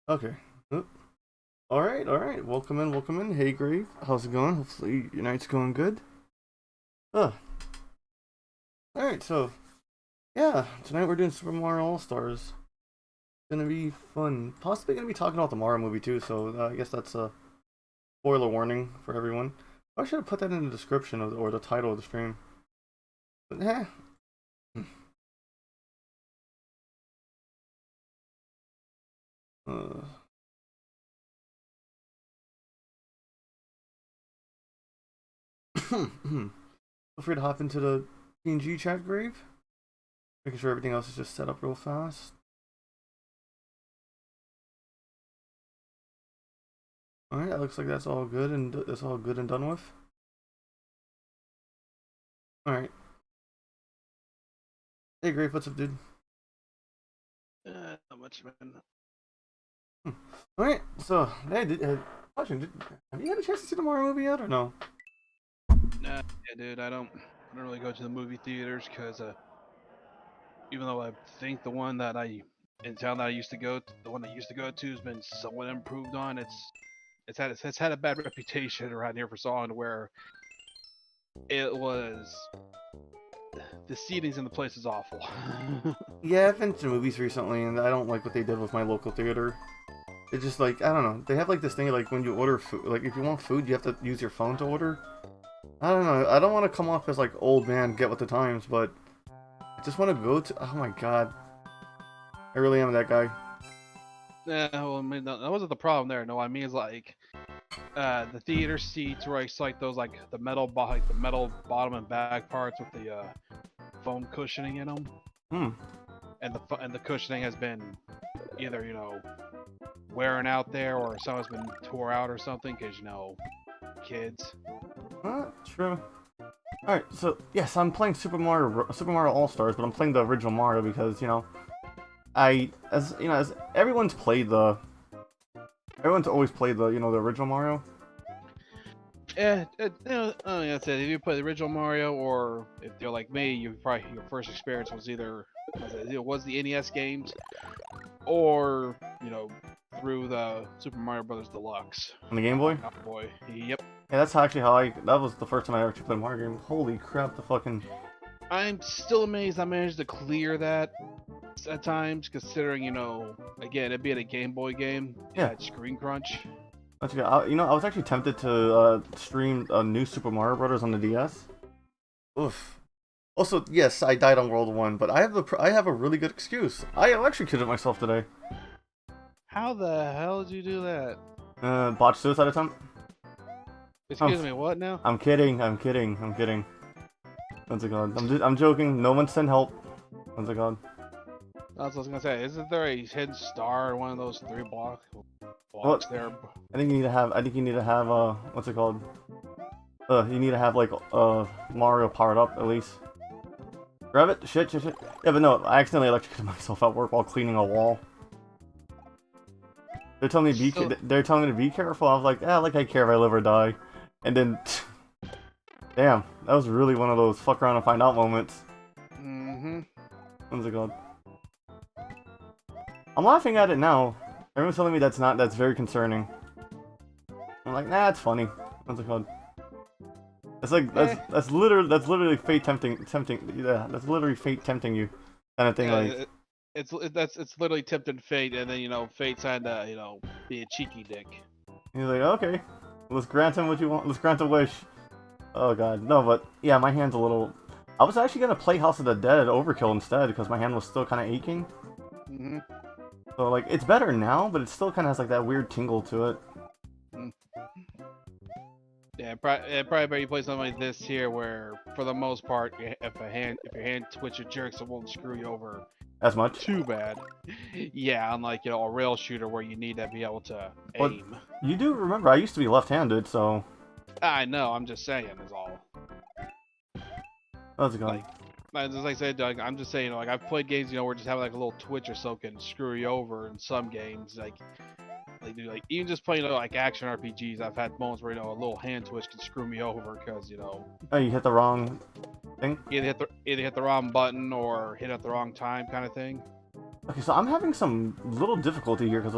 Okay. Oop. All right, all right. Welcome in, welcome in. Hey, Grave. How's it going? Hopefully your night's going good. Oh, all right. So yeah, tonight we're doing Super Mario All Stars. It's gonna be fun. Possibly gonna be talking about the Mario movie too. So I guess that's a spoiler warning for everyone. I should have put that in the description of or the title of the stream. But eh. Uh, Feel free to hop into the PNG chat, Grave. Making sure everything else is just set up real fast. Alright, that looks like that's all good and done with. Alright. Hey Grave, what's up, dude? Not much, man. Alright, so hey, have you had a chance to see the Mario movie yet or no? Nah, yeah, dude, I don't really go to the movie theaters because even though I think the one that in town that I used to go to, the one I used to go to has been somewhat improved on. It's had a bad reputation around here for so long, where it was the seatings in the place is awful. Yeah, I've been to movies recently and I don't like what they did with my local theater. It's just like, I don't know, they have like this thing like when you order food, like if you want food you have to use your phone to order. I don't know, I don't want to come off as like old man, get with the times, but I just want to go to, oh my god. I really am that guy. Yeah, well, I mean, that wasn't the problem there. No, I mean, it's like the theater seats where it's like those like the metal bottom and back parts with the foam cushioning in them. Hmm. And the cushioning has been either wearing out there, or some has been tore out or something, because kids. True. Alright, so yes, I'm playing Super Mario All Stars, but I'm playing the original Mario because as everyone's always played the the original Mario. Yeah, that's it. If you play the original Mario, or if you're like me, your first experience was either the NES games, or through the Super Mario Brothers Deluxe On the Game Boy. Oh boy, yep. Yeah, that's actually that was the first time I actually played a Mario game. Holy crap, the fucking... I'm still amazed I managed to clear that at times, considering, again, it being a Game Boy game, yeah, had screen crunch. That's good. I was actually tempted to stream new Super Mario Brothers on the DS. Oof. Also, yes, I died on World 1, but I have a really good excuse. I electrocuted myself today. How the hell did you do that? Botched suicide attempt. Excuse me, what now? I'm kidding. What's it called? I'm joking. No one send help. What's it called? That's what I was gonna say. Isn't there a hidden star in one of those 3 blocks there? I think you need to have. What's it called? You need to have like Mario powered up at least. Grab it. Shit. Yeah, but no, I accidentally electrocuted myself at work while cleaning a wall. They're telling me to be careful. I was like, I care if I live or die. And then, damn, that was really one of those fuck around and find out moments. Mm-hmm. What's it called? I'm laughing at it now. Everyone's telling me that's very concerning. I'm like, nah, it's funny. What's it called? It's like that's literally fate tempting. Yeah, that's literally fate tempting you, kind of thing. Like it's literally tempting fate, and then fate trying to be a cheeky dick. He's like, okay, let's grant him what you want. Let's grant a wish. Oh god, no, but yeah, my hand's a little. I was actually gonna play House of the Dead Overkill instead because my hand was still kind of aching. Mm-hmm. So like, it's better now, but it still kind of has like that weird tingle to it. Yeah, probably better you play something like this here, where for the most part, if your hand twitches jerks, it won't screw you over as much. Too bad. Yeah, unlike a rail shooter where you need to be able to aim. You do remember I used to be left-handed, so. I know. I'm just saying is all. How's it going? Like I said, Doug, I'm just saying, I've played games, where just having like a little twitch or so can screw you over in some games, even just playing like action RPGs. I've had moments where a little hand twitch can screw me over because Oh, you hit the wrong thing. Either hit the wrong button or hit at the wrong time, kind of thing. Okay, so I'm having some little difficulty here because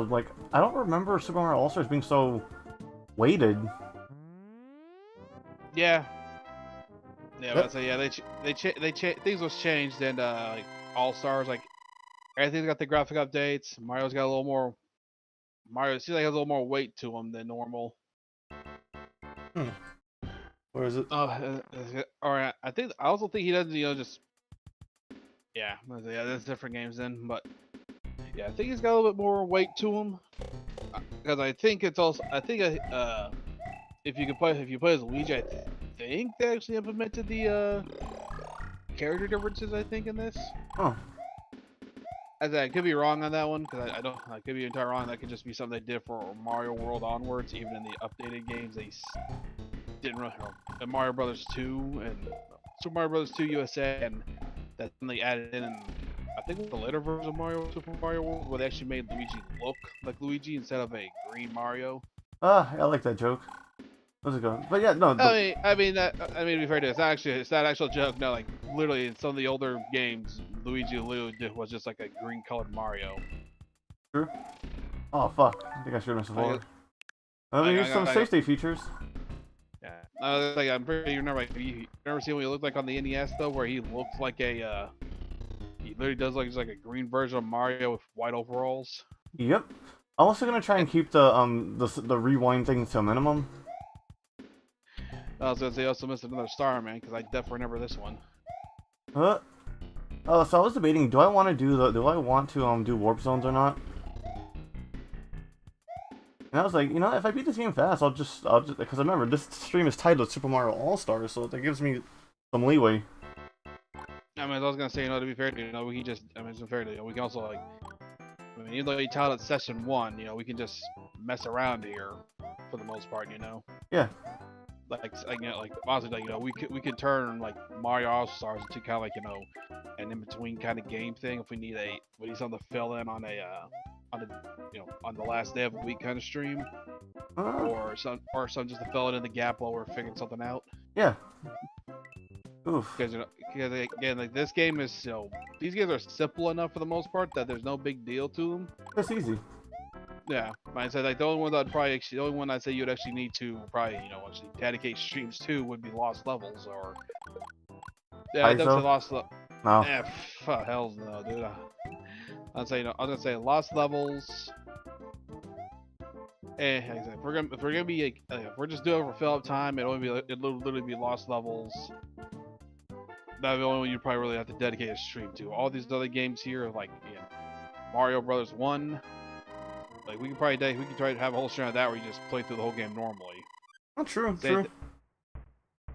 I don't remember Super Mario All Stars being so weighted. Yeah. Yeah, but things was changed, and All Stars, everything's got the graphic updates. Mario's got a little more. Mario seems like it has a little more weight to him than normal. Where is it? Alright. I also think he doesn't, just. Yeah, that's different games then, but yeah, I think he's got a little bit more weight to him. Because I think if you play as Luigi, I think they actually implemented the character differences. I think in this. Oh. I could be wrong on that one because I could be entirely wrong. That could just be something they did for Mario World onwards. Even in the updated games, they didn't really. And Mario Brothers 2 and Super Mario Brothers 2 USA, and that's when they added in. I think the later version of Super Mario World, where they actually made Luigi look like Luigi instead of a green Mario. I like that joke. How's it going? But yeah, no. I mean, to be fair to it's not an actual joke. No, literally in some of the older games, Luigi Lu was just like a green colored Mario. True. Oh fuck! I think I should have missed forward. Let me use some safe state features. Yeah. I'm pretty. You remember seeing what he looked like on the NES though, where he looks like a. He literally does he's like a green version of Mario with white overalls. Yep. I'm also gonna try and keep the rewind thing to a minimum. I was gonna say also missed another star, man, because I definitely remember this one. Oh, so I was debating, do I want to do warp zones or not? And I was like, if I beat this game fast, I'll just because remember this stream is titled Super Mario All Stars, so that gives me some leeway. I I was gonna say, to be fair, we can just, it's fair, we can also like, even though you tell it session 1, we can just mess around here for the most part, Yeah. Like honestly, we could turn like Mario All Stars into kind of like an in between kind of game thing if we need something to fill in on on the last day of the week kind of stream, or some just to fill it in the gap while we're figuring something out. Yeah. Oof. Because again, like this game is these games are simple enough for the most part that there's no big deal to them. That's easy. Yeah, I said like the only one I'd say you'd actually need to probably actually dedicate streams to would be Lost Levels or I don't say Lost No. Hell no, dude. I was gonna say Lost Levels. If we're gonna be if we're just doing it for fill up time, it'll literally be Lost Levels. That's the only one you probably really have to dedicate a stream to. All these other games here, like Mario Brothers 1. Like we could try to have a whole stream of that where you just play through the whole game normally. Oh, true. True.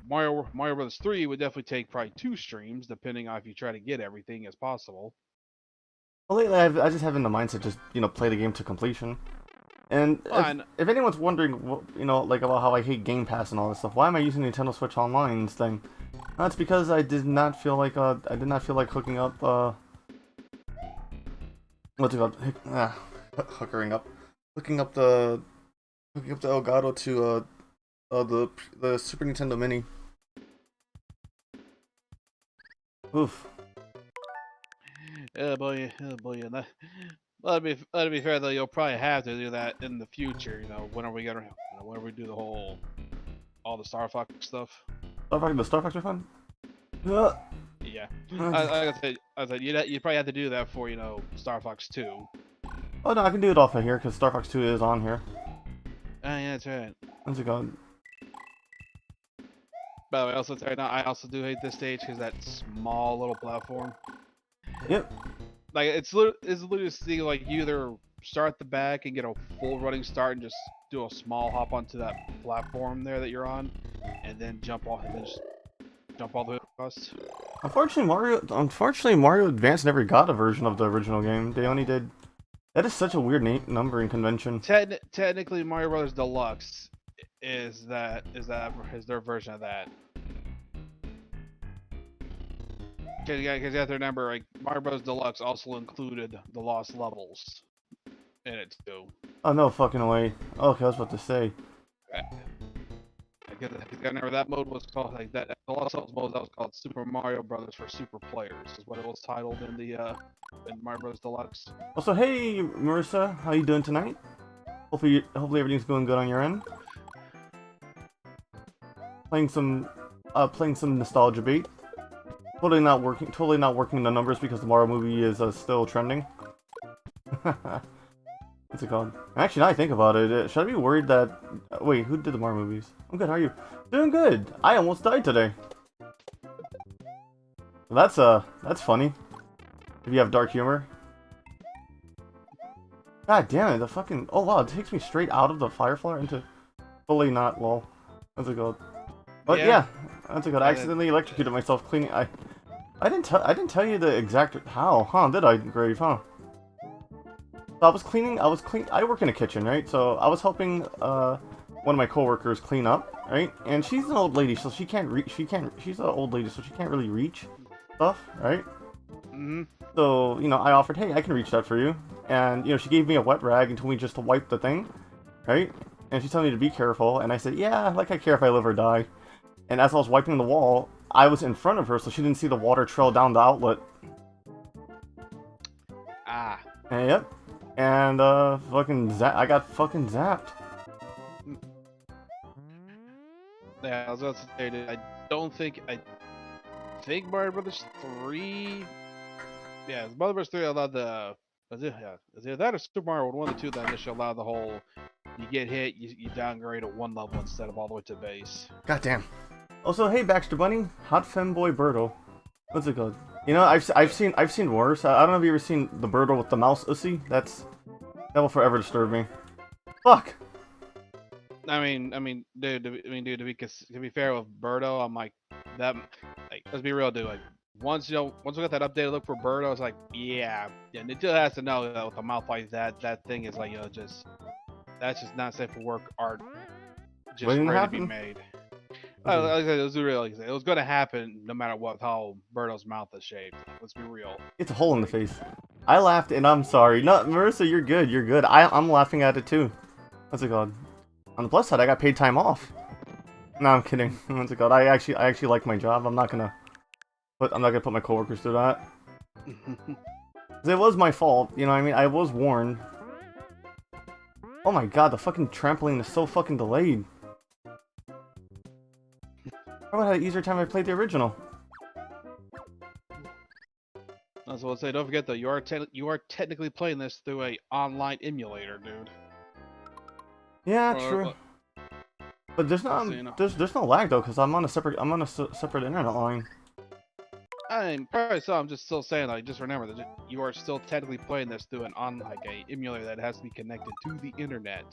Mario Brothers 3 would definitely take probably 2 streams, depending on if you try to get everything as possible. Well, lately I just have in the mindset just play the game to completion. And if anyone's wondering, like about how I hate Game Pass and all this stuff, why am I using Nintendo Switch Online's thing? That's because I did not feel like hooking up what's it called? Hooking up the Elgato to the Super Nintendo Mini. Oof. Oh boy. Well, to be fair though, you'll probably have to do that in the future. Whenever we do all the Star Fox stuff. The Star Fox are fun. Yeah. I said you probably have to do that for Star Fox 2. Oh no, I can do it off of here because Star Fox 2 is on here. Oh yeah, that's right. How's it going? By the way, also right now, I also do hate this stage because that small little platform. Yep. Like it's literally seeing like you either start the back and get a full running start and just do a small hop onto that platform there that you're on, and then jump off and then just jump all the way across. Unfortunately, Mario Advance never got a version of the original game. They only did. That is such a weird numbering convention. Technically, Mario Brothers Deluxe is their version of that. Because you have to remember, like Mario Bros. Deluxe also included the Lost Levels in it too. Oh no fucking way! Okay, I was about to say. I remember that mode was called like that. The Lost Levels mode that was called Super Mario Brothers for Super Players is what it was titled in the in Mario Bros. Deluxe. Also, hey Marissa, how you doing tonight? Hopefully everything's going good on your end. Playing some nostalgia bait. Totally not working the numbers because the Mario movie is still trending. What's it called? Actually, now I think about it, should I be worried that... wait, who did the Mario movies? I'm good, how are you? Doing good! I almost died today. That's funny. If you have dark humor. God damn it, the fucking... oh wow, it takes me straight out of the Firefly into... fully not, lol. What's it called? But yeah, that's a good. I accidentally electrocuted myself cleaning. I didn't tell you the exact how, huh? Did I, Grave? Huh? So I was cleaning. I work in a kitchen, right? So I was helping one of my coworkers clean up, right? And she's an old lady, so she can't reach. She's an old lady, so she can't really reach stuff, right? Mm-hmm. So I offered, hey, I can reach that for you, and she gave me a wet rag and told me just to wipe the thing, right? And she told me to be careful, and I said, yeah, like I care if I live or die. And as I was wiping the wall, I was in front of her, so she didn't see the water trail down the outlet. Ah. And, yep. And, I got fucking zapped. Yeah, I was about to say, dude, I think Mario Brothers 3... yeah, Mario Brothers 3 allowed the... is it that or Super Mario World 1 or 2 that initially allowed the whole... you get hit, you downgrade at one level instead of all the way to base. Goddamn. Also, hey Baxter Bunny, Hot Femboy Birdo. What's it called? I've seen worse. I don't know if you ever seen the Birdo with the mouse ussy. That will forever disturb me. Fuck. I mean, dude. To be fair with Birdo, I'm like that. Like, let's be real, dude. Like, once once we got that updated look for Birdo, I was like, yeah, Nintendo has to know that with a mouth like that thing is like, that's just not safe for work art, just Waiting to ready to be happen. made. Okay. Like I said, it was real. Like I said, it was gonna happen no matter what how Birdo's mouth is shaped. Let's be real. It's a hole in the face. I laughed and I'm sorry. No, Marissa, you're good. You're good. I'm laughing at it too. What's it called? On the plus side, I got paid time off. No, I'm kidding. What's it called? I actually like my job. I'm not gonna put my coworkers through that. 'Cause it was my fault. You know what I mean? I was warned. Oh my god, the fucking trampoline is so fucking delayed. I would have had an easier time if I played the original. That's what I say. Don't forget though, you are technically playing this through a online emulator, dude. Yeah, true. But there's no there's no lag though, because I'm on a separate internet line. I mean, probably so. I'm just still saying, like, just remember that you are still technically playing this through a emulator that has to be connected to the internet.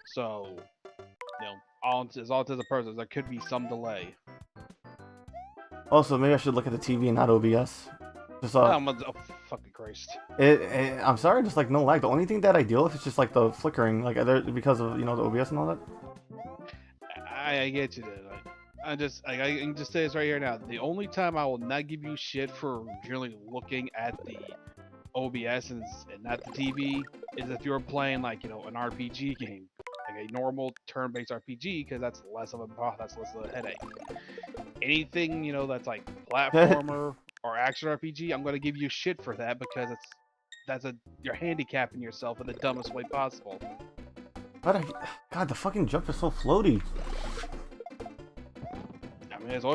So, all intents and purposes, there could be some delay. Also, maybe I should look at the TV and not OBS. Just oh, fucking Christ! I'm sorry, just like no lag. The only thing that I deal with is just like the flickering, like because of the OBS and all that. I get you, dude. I can just say this right here now. The only time I will not give you shit for generally looking at the OBS and not the TV is if you're playing like an RPG game, like a normal turn-based RPG, because that's less of a headache. Anything that's like platformer or action RPG, I'm gonna give you shit for that because you're handicapping yourself in the dumbest way possible. God, the fucking jump is so floaty. I mean, it was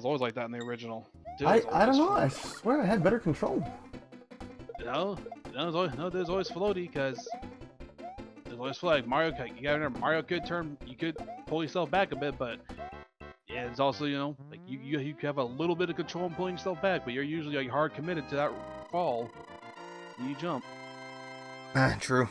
always like that in the original. Dude, I don't know. I swear I had better control. No, there's always floaty because there's always like Mario Kart. You gotta remember, Mario you could pull yourself back a bit, but yeah, it's also like you have a little bit of control in pulling yourself back, but you're usually like hard committed to that fall. And you jump. True.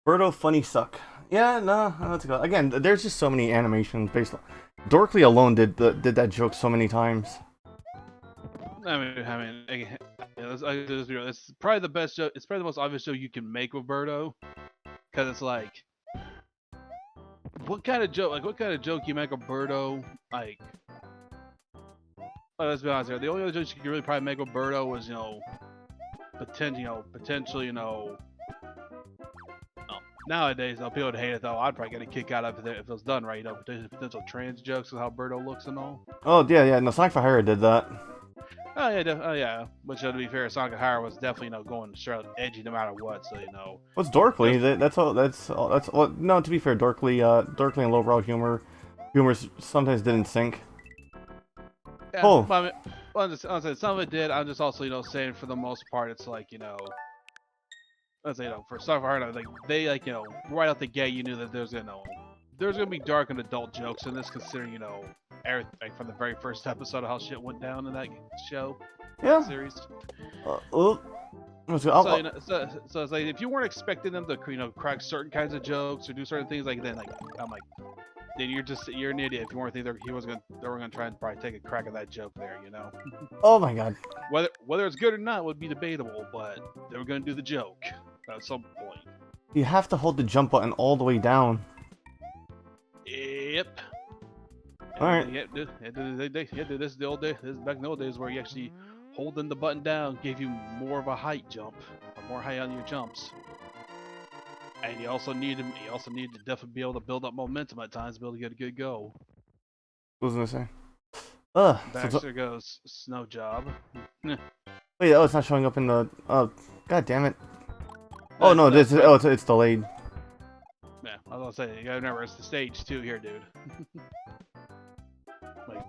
Birdo funny suck. Yeah, no, that's good. Again, there's just so many animations based on. Dorkly alone did that joke so many times. I mean, it's probably the best joke. It's probably the most obvious joke you can make with Birdo, because it's like, what kind of joke you make with Birdo? Like, let's be honest here. The only other jokes you could really probably make with Birdo was potentially. Nowadays, people would hate it though. I'd probably get a kick out of it if it was done right. Potential trans jokes with how Birdo looks and all. Oh yeah. No, Sonic for Hire did that. Oh yeah. Which, to be fair, Sonic for Hire was definitely going straight edgy no matter what. So What's Dorkly? That's all. No, to be fair, Dorkly and lowbrow humor sometimes didn't sync. Yeah, oh. I mean, some of it did. I'm just also saying for the most part, it's like let's say for Sonic for Hire, like they right out the gate, you knew that there's gonna be dark and adult jokes in this, considering everything from the very first episode of how shit went down in that show. Yeah. Series. So it's like if you weren't expecting them to crack certain kinds of jokes or do certain things then you're an idiot if you weren't thinking they were gonna try and probably take a crack at that joke there. Oh my god. Whether it's good or not would be debatable, but they were gonna do the joke at some point. You have to hold the jump button all the way down. Yep. Alright. Yeah, this is the old days. This is back in the old days where you actually holding the button down gave you more of a height jump, or more height on your jumps. And you also need to definitely be able to build up momentum at times to be able to get a good go. What was I gonna say? Baxter goes snow job. Wait, it's not showing up in the. Oh, god damn it! Oh no, it's delayed. Yeah, I was gonna say, you gotta remember it's the stage too here, dude. Like,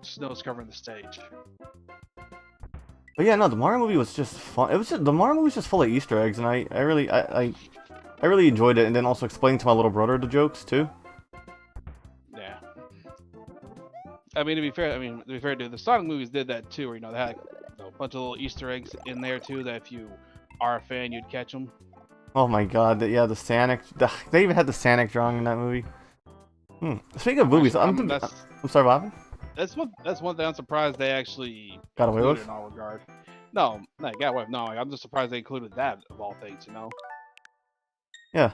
snow's covering the stage. But yeah, no, the Mario movie was just fun. The Mario movie was just full of Easter eggs, and I really enjoyed it. And then also explaining to my little brother the jokes too. Yeah. I mean, to be fair, dude, the Sonic movies did that too. Where they had a bunch of little Easter eggs in there too. That if you are a fan, you'd catch them. Oh my god, the Sonic. They even had the Sonic drawing in that movie. Speaking of movies, I'm sorry, what happened? that's one thing I'm surprised they actually Got away included with? in all regard. No, no, got away. No, I'm just surprised they included that of all things. Yeah.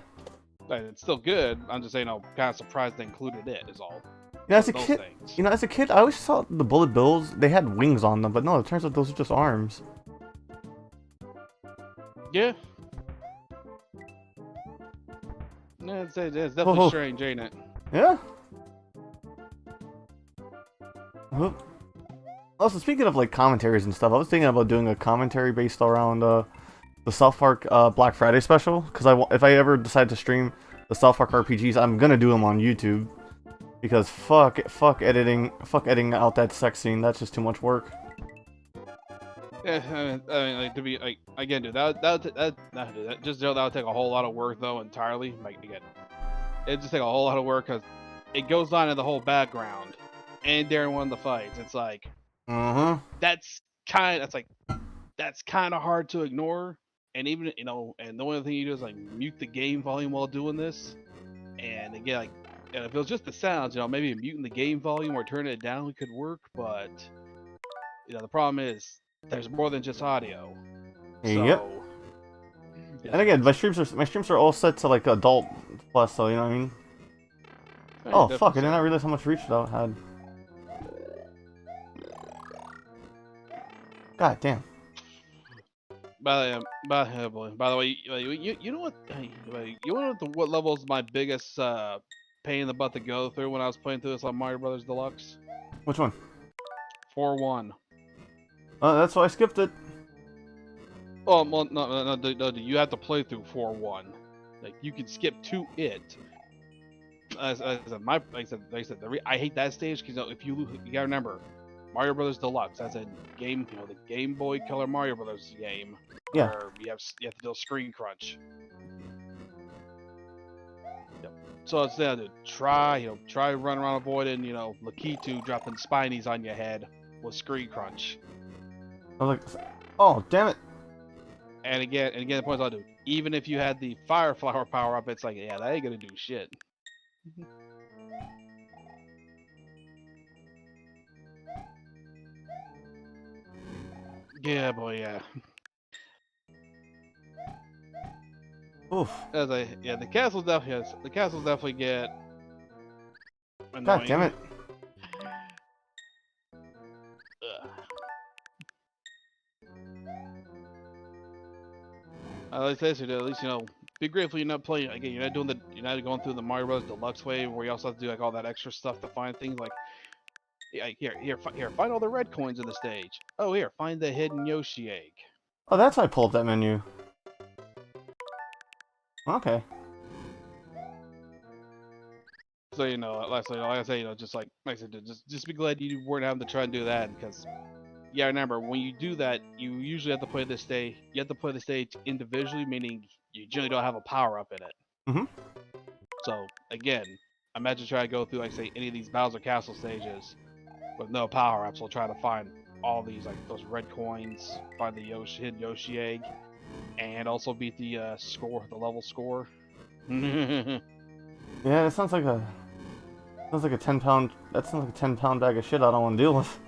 Like, it's still good. I'm just saying, kind of surprised they included it. Is all. As a Those kid, things. as a kid, I always thought the bullet bills they had wings on them, but no, it turns out those are just arms. Yeah. Yeah, it's definitely strange, ain't it? Yeah. Also, speaking of like commentaries and stuff, I was thinking about doing a commentary based around the South Park Black Friday special. Because if I ever decide to stream the South Park RPGs, I'm gonna do them on YouTube. Because fuck editing out that sex scene. That's just too much work. Yeah, I mean, like to be like again, dude, that would take a whole lot of work though entirely. Like again, it'd just take a whole lot of work because it goes on in the whole background, and during one of the fights, it's like, that's kind of hard to ignore. And even and the only thing you do is like mute the game volume while doing this, and again, like, and if it was just the sounds, maybe muting the game volume or turning it down could work, but the problem is there's more than just audio. Yep. So, yeah. And again, my streams are all set to like adult plus, so you know what I mean. Yeah, Oh fuck! I did not realize how much reach that had. God damn. By the way, you know what? You know what level is my biggest pain in the butt to go through when I was playing through this on Mario Brothers Deluxe? Which one? 4-1. That's why I skipped it. Oh well, no, you have to play through 4-1. Like you can skip to it. As I said, I hate that stage because if you gotta remember, Mario Brothers Deluxe, as in game, the Game Boy Color Mario Brothers game, yeah, where you have to do a screen crunch. Yep. So it's there to try run around avoiding, Lakitu dropping spinies on your head with screen crunch. I was like, oh damn it. And again, the point I'll do. Even if you had the Fire Flower power up, it's like, yeah, that ain't gonna do shit. Yeah, boy, yeah. Oof. The castles definitely get annoying. God damn it. At least be grateful you're not playing again. You're not going through the Mario Bros. Deluxe way where you also have to do like all that extra stuff to find things like. Here, find all the red coins in the stage. Oh, here, find the hidden Yoshi egg. Oh, that's why I pulled up that menu. Okay. So like I say, just like I said, just be glad you weren't having to try and do that because, yeah, remember when you do that, you usually have to play this stage. You have to play the stage individually, meaning you generally don't have a power up in it. Mhm. So again, imagine trying to go through like say any of these Bowser Castle stages with no power ups. We'll try to find all these like those red coins, find the hidden Yoshi egg, and also beat the level score. Yeah, it sounds like a 10-pound. That sounds like a 10-pound bag of shit I don't want to deal with.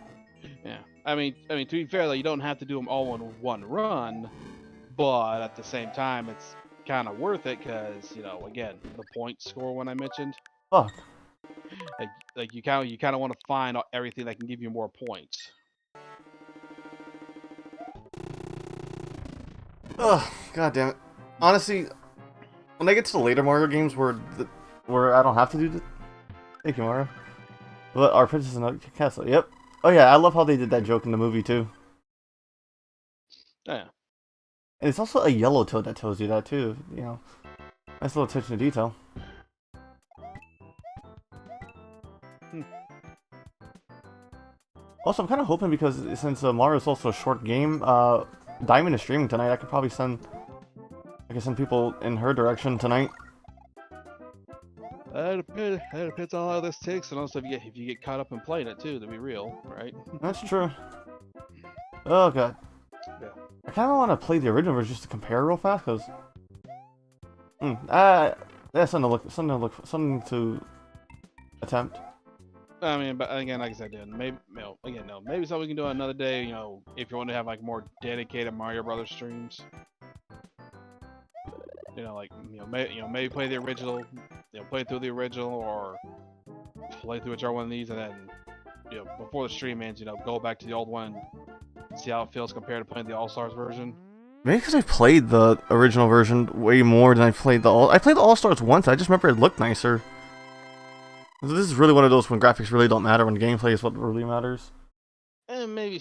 Yeah, I mean, to be fair, you don't have to do them all in one run, but at the same time, it's kind of worth it because again, the point score one I mentioned. Fuck. Like you kind of want to find everything that can give you more points. Ugh, god damn it. Honestly, when I get to the later Mario games where I don't have to do the... Thank you, Mario. But our Princess in the Castle, yep. Oh yeah, I love how they did that joke in the movie too. Yeah. And it's also a yellow toad that tells you that too, Nice little attention to detail. Also, I'm kind of hoping because since Mario's also a short game, Diamond is streaming tonight. I can send people in her direction tonight. That depends on how this takes, and also if you get caught up in playing it too. To be real, right? That's true. Oh god. Yeah. I kind of want to play the original version just to compare real fast, cause. That's something to attempt. I mean, but again, like I said, dude, maybe again, no, maybe something we can do another day. If you want to have like more dedicated Mario Brothers streams, maybe play the original, play through the original, or play through whichever one of these, and then before the stream ends, go back to the old one, see how it feels compared to playing the All Stars version. Maybe because I played the original version way more than I played the All. I played the All Stars once. I just remember it looked nicer. This is really one of those when graphics really don't matter, when gameplay is what really matters. And maybe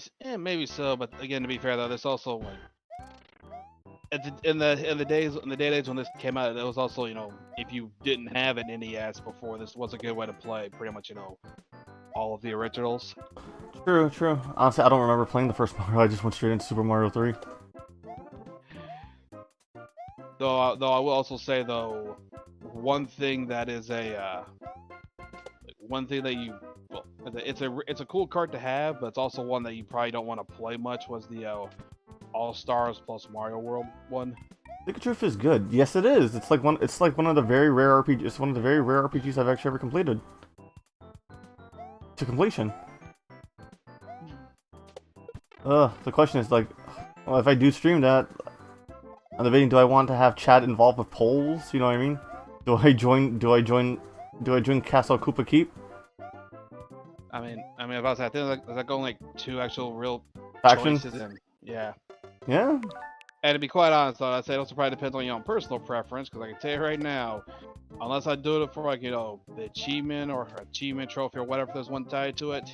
so, but again, to be fair though, there's also like in the days when this came out, it was also if you didn't have an NES before, this was a good way to play pretty much all of the originals. True. Honestly, I don't remember playing the first Mario. I just went straight into Super Mario 3. Though I will also say though, one thing that is one thing that it's a cool card to have, but it's also one that you probably don't want to play much, was the All Stars plus Mario World one. Stick of Truth is good. Yes, it is. It's like one of the very rare RPGs. It's one of the very rare RPGs I've actually ever completed to completion. The question is like, well, if I do stream that on the video, do I want to have chat involved with polls? You know what I mean? Do I join Castle Koopa Keep? I mean, about that, there's like only like 2 actual real Factions? choices, and yeah. Yeah. And to be quite honest, though, I'd say it also probably depends on your own personal preference, because I can tell you right now, unless I do it for like the achievement or achievement trophy or whatever, there's one tied to it,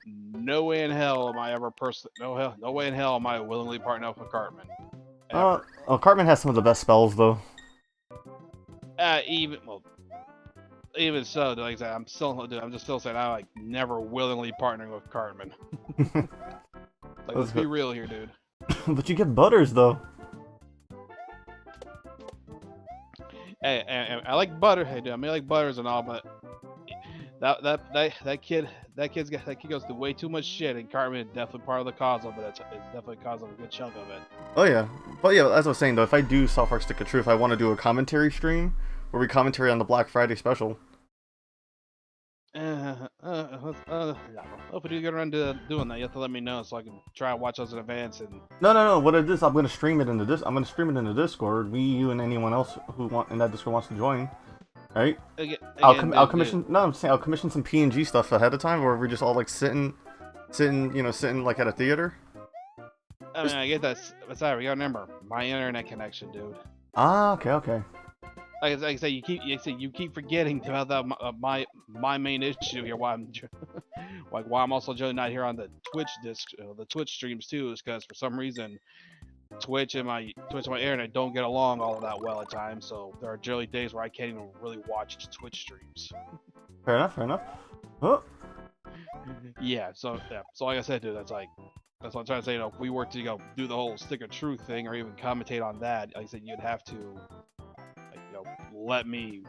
no way in hell am I ever no way in hell am I willingly partnering up with Cartman. Cartman has some of the best spells though. Even so, like I said, I'm just still saying I like never willingly partnering with Cartman. Like, let's be real here, dude. But you get Butters though. Hey, I like Butter. Hey, dude, I like Butters and all, but that kid goes through way too much shit, and Cartman is definitely part of the cause of it. It's definitely a cause of a good chunk of it. Oh yeah, but yeah, as I was saying though, if I do South Park Stick of Truth, I want to do a commentary stream where we commentary on the Black Friday special. If we do get around to doing that, you have to let me know so I can try and watch those in advance. And No. What it is, I'm gonna stream it into this. I'm gonna stream it into Discord. Me, you, and anyone else who in that Discord wants to join. Right? I'll commission. No, I'm saying I'll commission some PNG stuff ahead of time, where we're just all like sitting like at a theater. I mean, I get that, but sorry, you gotta remember my internet connection, dude. Ah, okay. Like I say, you keep forgetting about that my main issue here. Why I'm also not here on the Twitch the Twitch streams too, is because for some reason Twitch and my internet don't get along all that well at times. So there are generally days where I can't even really watch Twitch streams. Fair enough. Oh. Yeah. So like I said, dude, that's what I'm trying to say. If we were to do the whole Stick of Truth thing or even commentate on that, like I said, you'd have to let me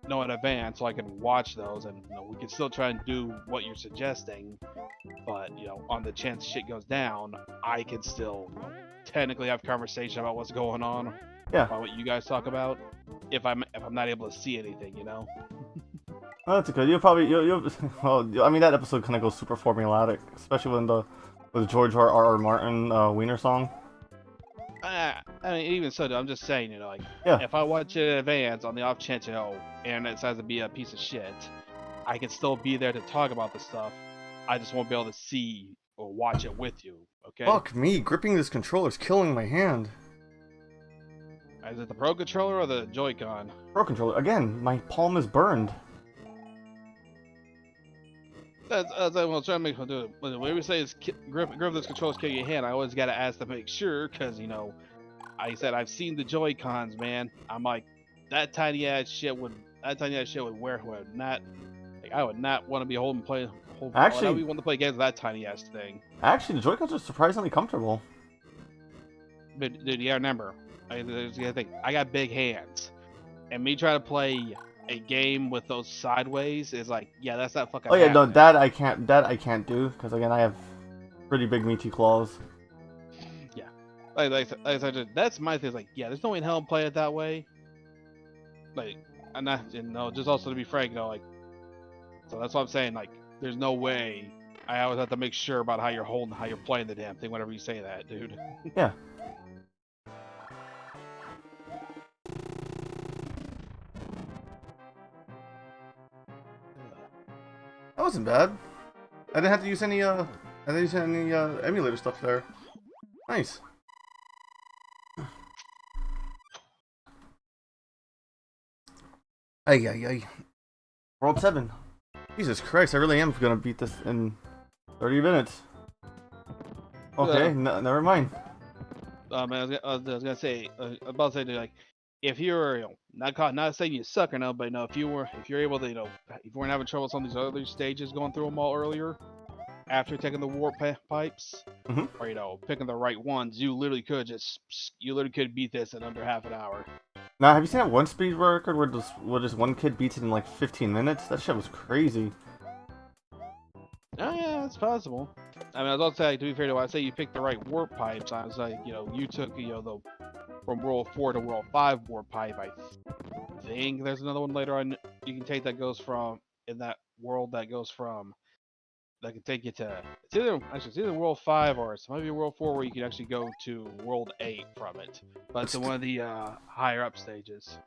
know in advance so I can watch those, and we can still try and do what you're suggesting, but on the chance shit goes down, I can still technically have conversation about what's going on, about what you guys talk about, if I'm not able to see anything, Oh, that's good. Well, I mean, that episode kind of goes super formulaic, especially with George R. Martin Wiener song. I mean, even so, I'm just saying, if I watch it in advance on the off chance, internet decides to be a piece of shit, I can still be there to talk about the stuff. I just won't be able to see or watch it with you, okay? Fuck me, gripping this controller is killing my hand. Is it the Pro Controller or the Joy-Con? Pro Controller. Again, my palm is burned. That's what I'm trying to make fun of. When we say is grip this controller's killing your hand, I always gotta ask to make sure, because I said I've seen the Joy-Cons, man. I'm like, that tiny ass shit would wear. I would not want to be Actually, I would want to play games with that tiny ass thing. Actually, the Joy-Cons are surprisingly comfortable. But dude, you gotta remember, I got big hands, and me trying to play a game with those sideways is like, yeah, that's not fucking. Oh yeah, happening. No, that I can't do, because again, I have pretty big meaty claws. Yeah, like I said, that's my thing. Is like, yeah, there's no way in hell I'm playing it that way. Like, I'm not, just also to be frank, so that's what I'm saying. Like, there's no way. I always have to make sure about how you're holding, how you're playing the damn thing whenever you say that, dude. Yeah. That wasn't bad. I didn't have to use any emulator stuff there. Nice. Ay ay ay. World 7. Jesus Christ, I really am gonna beat this in 30 minutes. Okay, never mind. Man, I was gonna say, about to say, dude, like, if you're, not saying you suck or no, but if you're able to, if you weren't having trouble with some of these other stages going through them all earlier, after taking the warp pipes, or picking the right ones, you literally could beat this in under half an hour. Now, have you seen that one speed record where just one kid beats it in like 15 minutes? That shit was crazy. Oh yeah, it's possible. I mean, I was also saying, to be fair, I say you picked the right warp pipes. I was like, you took the from World 4 to World 5 warp pipe. I think there's another one later on you can take that goes from in that world that can take you to it's either World 5 or it's maybe World 4 where you can actually go to World 8 from it. But it's one of the higher up stages.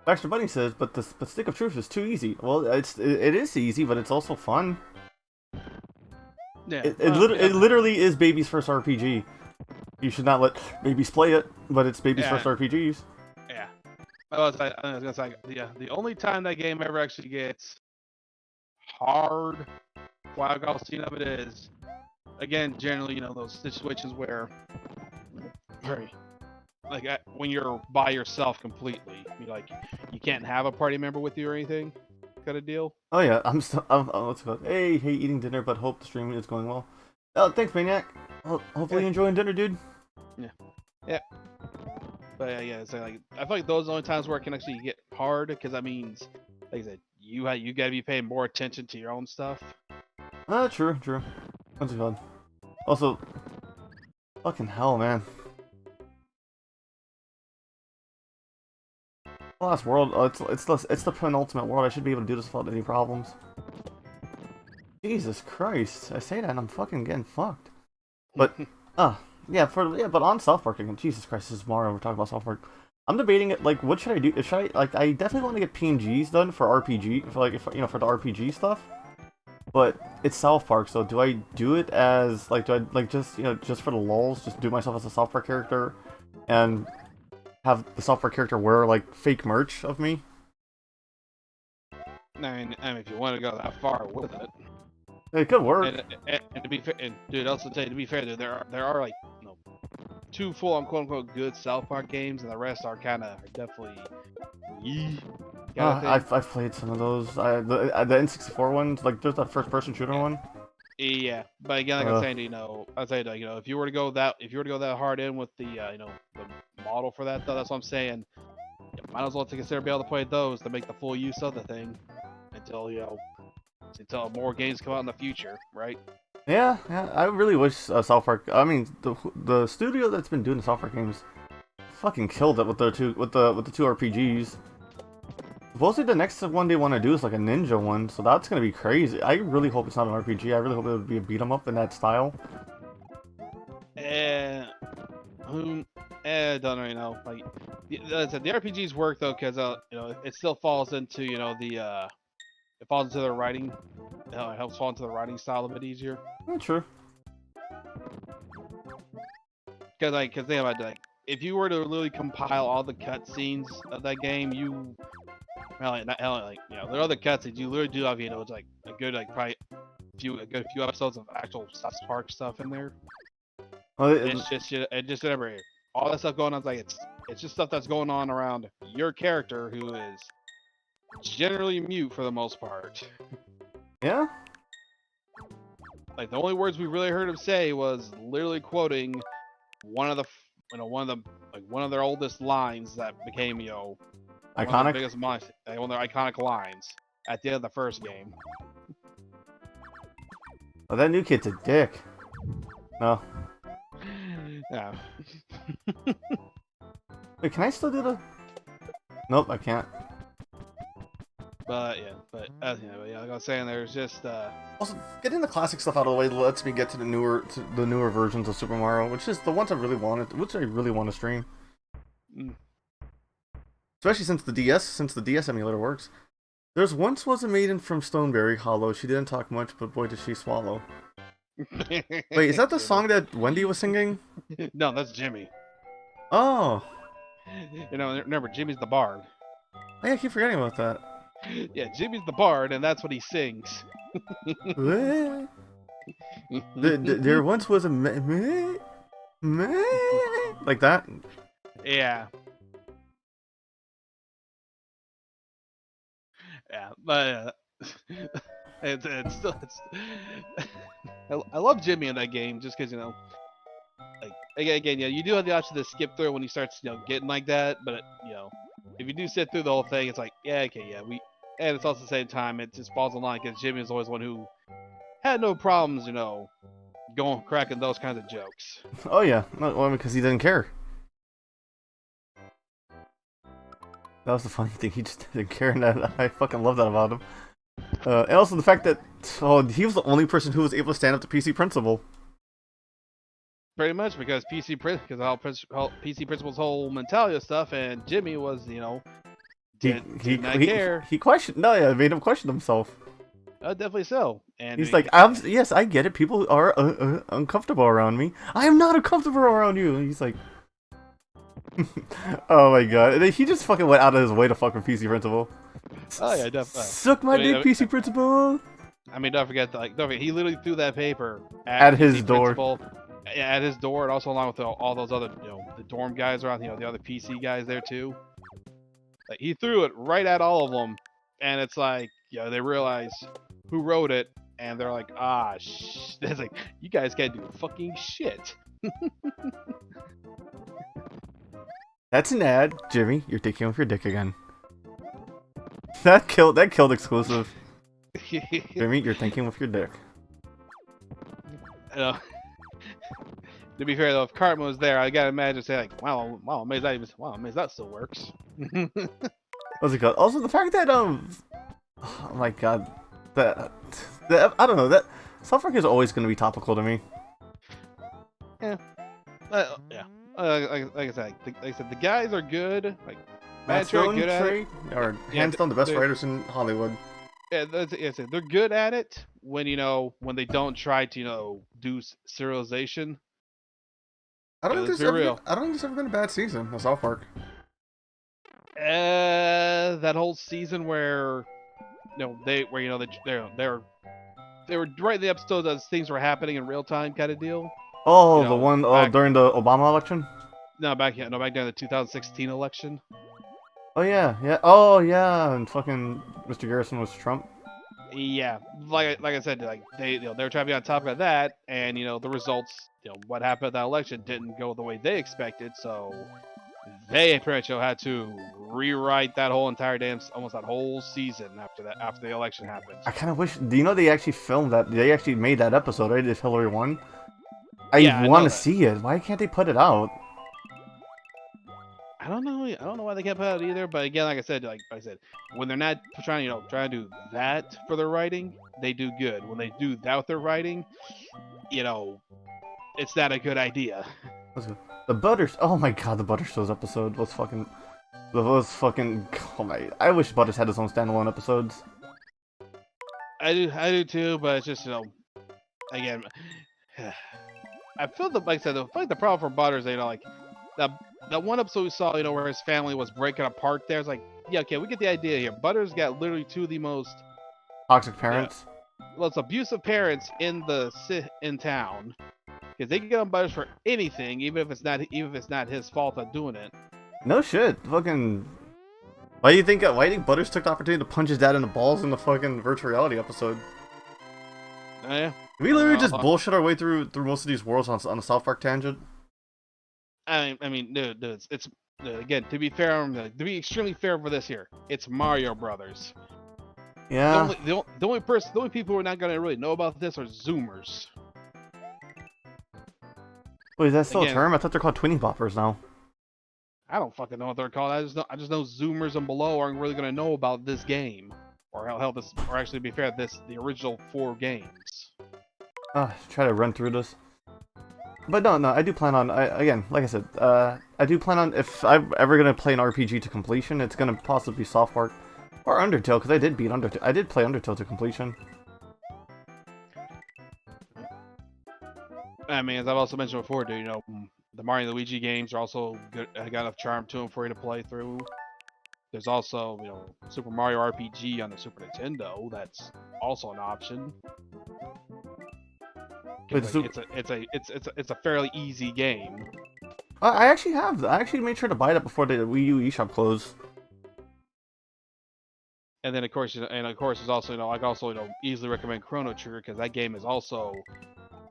Dr. Bunny says, but the stick of truth is too easy. Well, it is easy, but it's also fun. Yeah, it literally is baby's first RPG. You should not let babies play it, but it's baby's first RPGs. Yeah. I was gonna say, the only time that game ever actually gets hard, while I've seen of it is, again, generally, those situations where, when you're by yourself completely, you can't have a party member with you or anything, kind of deal. Oh yeah, let's go. Hey, eating dinner, but hope the stream is going well. Oh, thanks, Maniac. Hopefully you're enjoying dinner, dude. Yeah. But so I feel like those are the only times where it can actually get hard, because that means, like I said, you gotta be paying more attention to your own stuff. True. What's it called? Also, fucking hell, man. Last world. It's the penultimate world. I should be able to do this without any problems. Jesus Christ! I say that and I'm fucking getting fucked. But but on South Park again. Jesus Christ, this is Mario. We're talking about South Park. I'm debating it. Like, what should I do? I definitely want to get PNGs done for RPG for the RPG stuff. But it's South Park, so do I do it as do I just for the lulz, just do myself as a South Park character, and have the South Park character wear fake merch of me? I mean, if you want to go that far with it, it could work. And to be fair, dude, also to be fair, dude, there are two full-on quote-unquote good South Park games, and the rest are definitely. I've played some of those. The N64 ones, there's that first-person shooter one. Yeah, but again, like I'm saying, I say if you were to go that hard in with the the model for that, though, that's what I'm saying. You might as well consider being able to play those to make the full use of the thing until more games come out in the future, right? Yeah. I really wish South Park. I mean, the studio that's been doing the South Park games fucking killed it with the two RPGs. Supposedly the next one they want to do is a ninja one, so that's gonna be crazy. I really hope it's not an RPG. I really hope it would be a beat 'em up in that style. Don't really know. The RPGs work though, because it still falls into it falls into the writing. It helps fall into the writing style a bit easier. True. Because think about it, if you were to literally compile all the cutscenes of that game, there are other cutscenes. You literally do have it's a good probably a good few episodes of actual South Park stuff in there. Well, It's just whatever. All that stuff going on, it's just stuff that's going on around your character, who is generally mute for the most part. Yeah. The only words we really heard him say was literally quoting one of their oldest lines that became iconic. One of the biggest one of their iconic lines at the end of the first game. Oh, that new kid's a dick. No. Yeah. Wait, can I still do the... Nope, I can't. But yeah, like I was saying, there's just Also, getting the classic stuff out of the way lets me get to the newer versions of Super Mario, which is the ones I really want to stream. mm. Especially since the DS emulator works. There's once was a maiden from Stoneberry Hollow. She didn't talk much, but boy did she swallow. Wait, is that the song that Wendy was singing? No, that's Jimmy. Oh. You know, remember Jimmy's the bard. Oh yeah, I keep forgetting about that. Yeah, Jimmy's the bard, and that's what he sings. There once was a like that. Yeah. Yeah, but it's still I love Jimmy in that game just because like again, yeah, you do have the option to skip through when he starts getting like that, but if you do sit through the whole thing, it's like and it's also at the same time it just falls in line because Jimmy is always one who had no problems going cracking those kinds of jokes. Oh yeah, well, because he didn't care. That was the funny thing. He just didn't care, and I fucking love that about him. And also the fact that he was the only person who was able to stand up to PC Principal. Pretty much because PC Principal's whole mentality of stuff, and Jimmy was did not care. He questioned. No, yeah, it made him question himself. Definitely so. And he's like, yes, I get it. People are uncomfortable around me. I am not uncomfortable around you. And he's like, oh my god. And he just fucking went out of his way to fuck with PC Principal. Oh yeah, definitely. Suck my dick, PC Principal. I mean, don't forget he literally threw that paper at his door. At his door, and also along with all those other, the dorm guys around, the other PC guys there too. Like he threw it right at all of them, and it's like, they realize who wrote it, and they're like, it's like, you guys can't do fucking shit. That's an ad, Jimmy. You're taking off your dick again. That killed exclusive. Jimmy, you're thinking with your dick. To be fair though, if Cartman was there, I gotta imagine saying like, wow, amazed that still works. What's it called? Also, the fact that oh my god, that I don't know, that South Park is always going to be topical to me. Yeah, yeah. Like I said, the guys are good. Like Matt Stone, Trey are hands down the best writers in Hollywood. Yeah, they're good at it when when they don't try to do serialization. I don't think there's ever been a bad season of South Park. That whole season where they were writing the episodes as things were happening in real time kind of deal. Oh, the one during the Obama election? Back during the 2016 election. Oh yeah. Oh yeah, and fucking Mr. Garrison was Trump. Yeah, like I said, like they were trying to be on top of that, and the results, what happened at that election didn't go the way they expected, so they pretty much had to rewrite that whole entire almost that whole season after the election happened. I kind of wish. Do you know they actually filmed that? They actually made that episode, right? If Hillary won. I want to see it. Why can't they put it out? I don't know why they can't put it out either. But again, like I said, when they're not trying to do that for their writing, they do good. When they do that with their writing, it's not a good idea. The Butters. Oh my god, the Butters Shows episode was fucking. Oh my! I wish Butters had his own standalone episodes. I do too, but it's just again, I feel like I said, the problem for Butters, like that one episode we saw, where his family was breaking apart. There, it's like, yeah, okay, we get the idea here. Butters got literally two of the most toxic parents. Most abusive parents in town, because they can get on Butters for anything, even if it's not his fault of doing it. No shit, fucking. Why do you think Butters took the opportunity to punch his dad in the balls in the fucking virtual reality episode? Yeah. We literally just bullshit our way through most of these worlds on a South Park tangent. I mean, dude, it's again, to be fair, to be extremely fair for this here, it's Mario Brothers. Yeah. The only people who are not gonna really know about this are Zoomers. Wait, is that still a term? I thought they're called Twinning Boppers now. I don't fucking know what they're called. I just know Zoomers and below aren't really gonna know about this game. or actually, to be fair, the original 4 games. Try to run through this. But no, I do plan on, again, like I said, I do plan on, if I'm ever going to play an RPG to completion, it's going to possibly be Softwork or Undertale, because I did beat Undertale. I did play Undertale to completion. I mean, as I've also mentioned before, dude, you know, the Mario and Luigi games are also good, got enough charm to them for you to play through. There's also, you know, Super Mario RPG on the Super Nintendo. That's also an option. Wait, it's a fairly easy game. I actually have. I actually made sure to buy that before the Wii U eShop closed. And then of course, there's also, you know, I also, you know, easily recommend Chrono Trigger, because that game is also,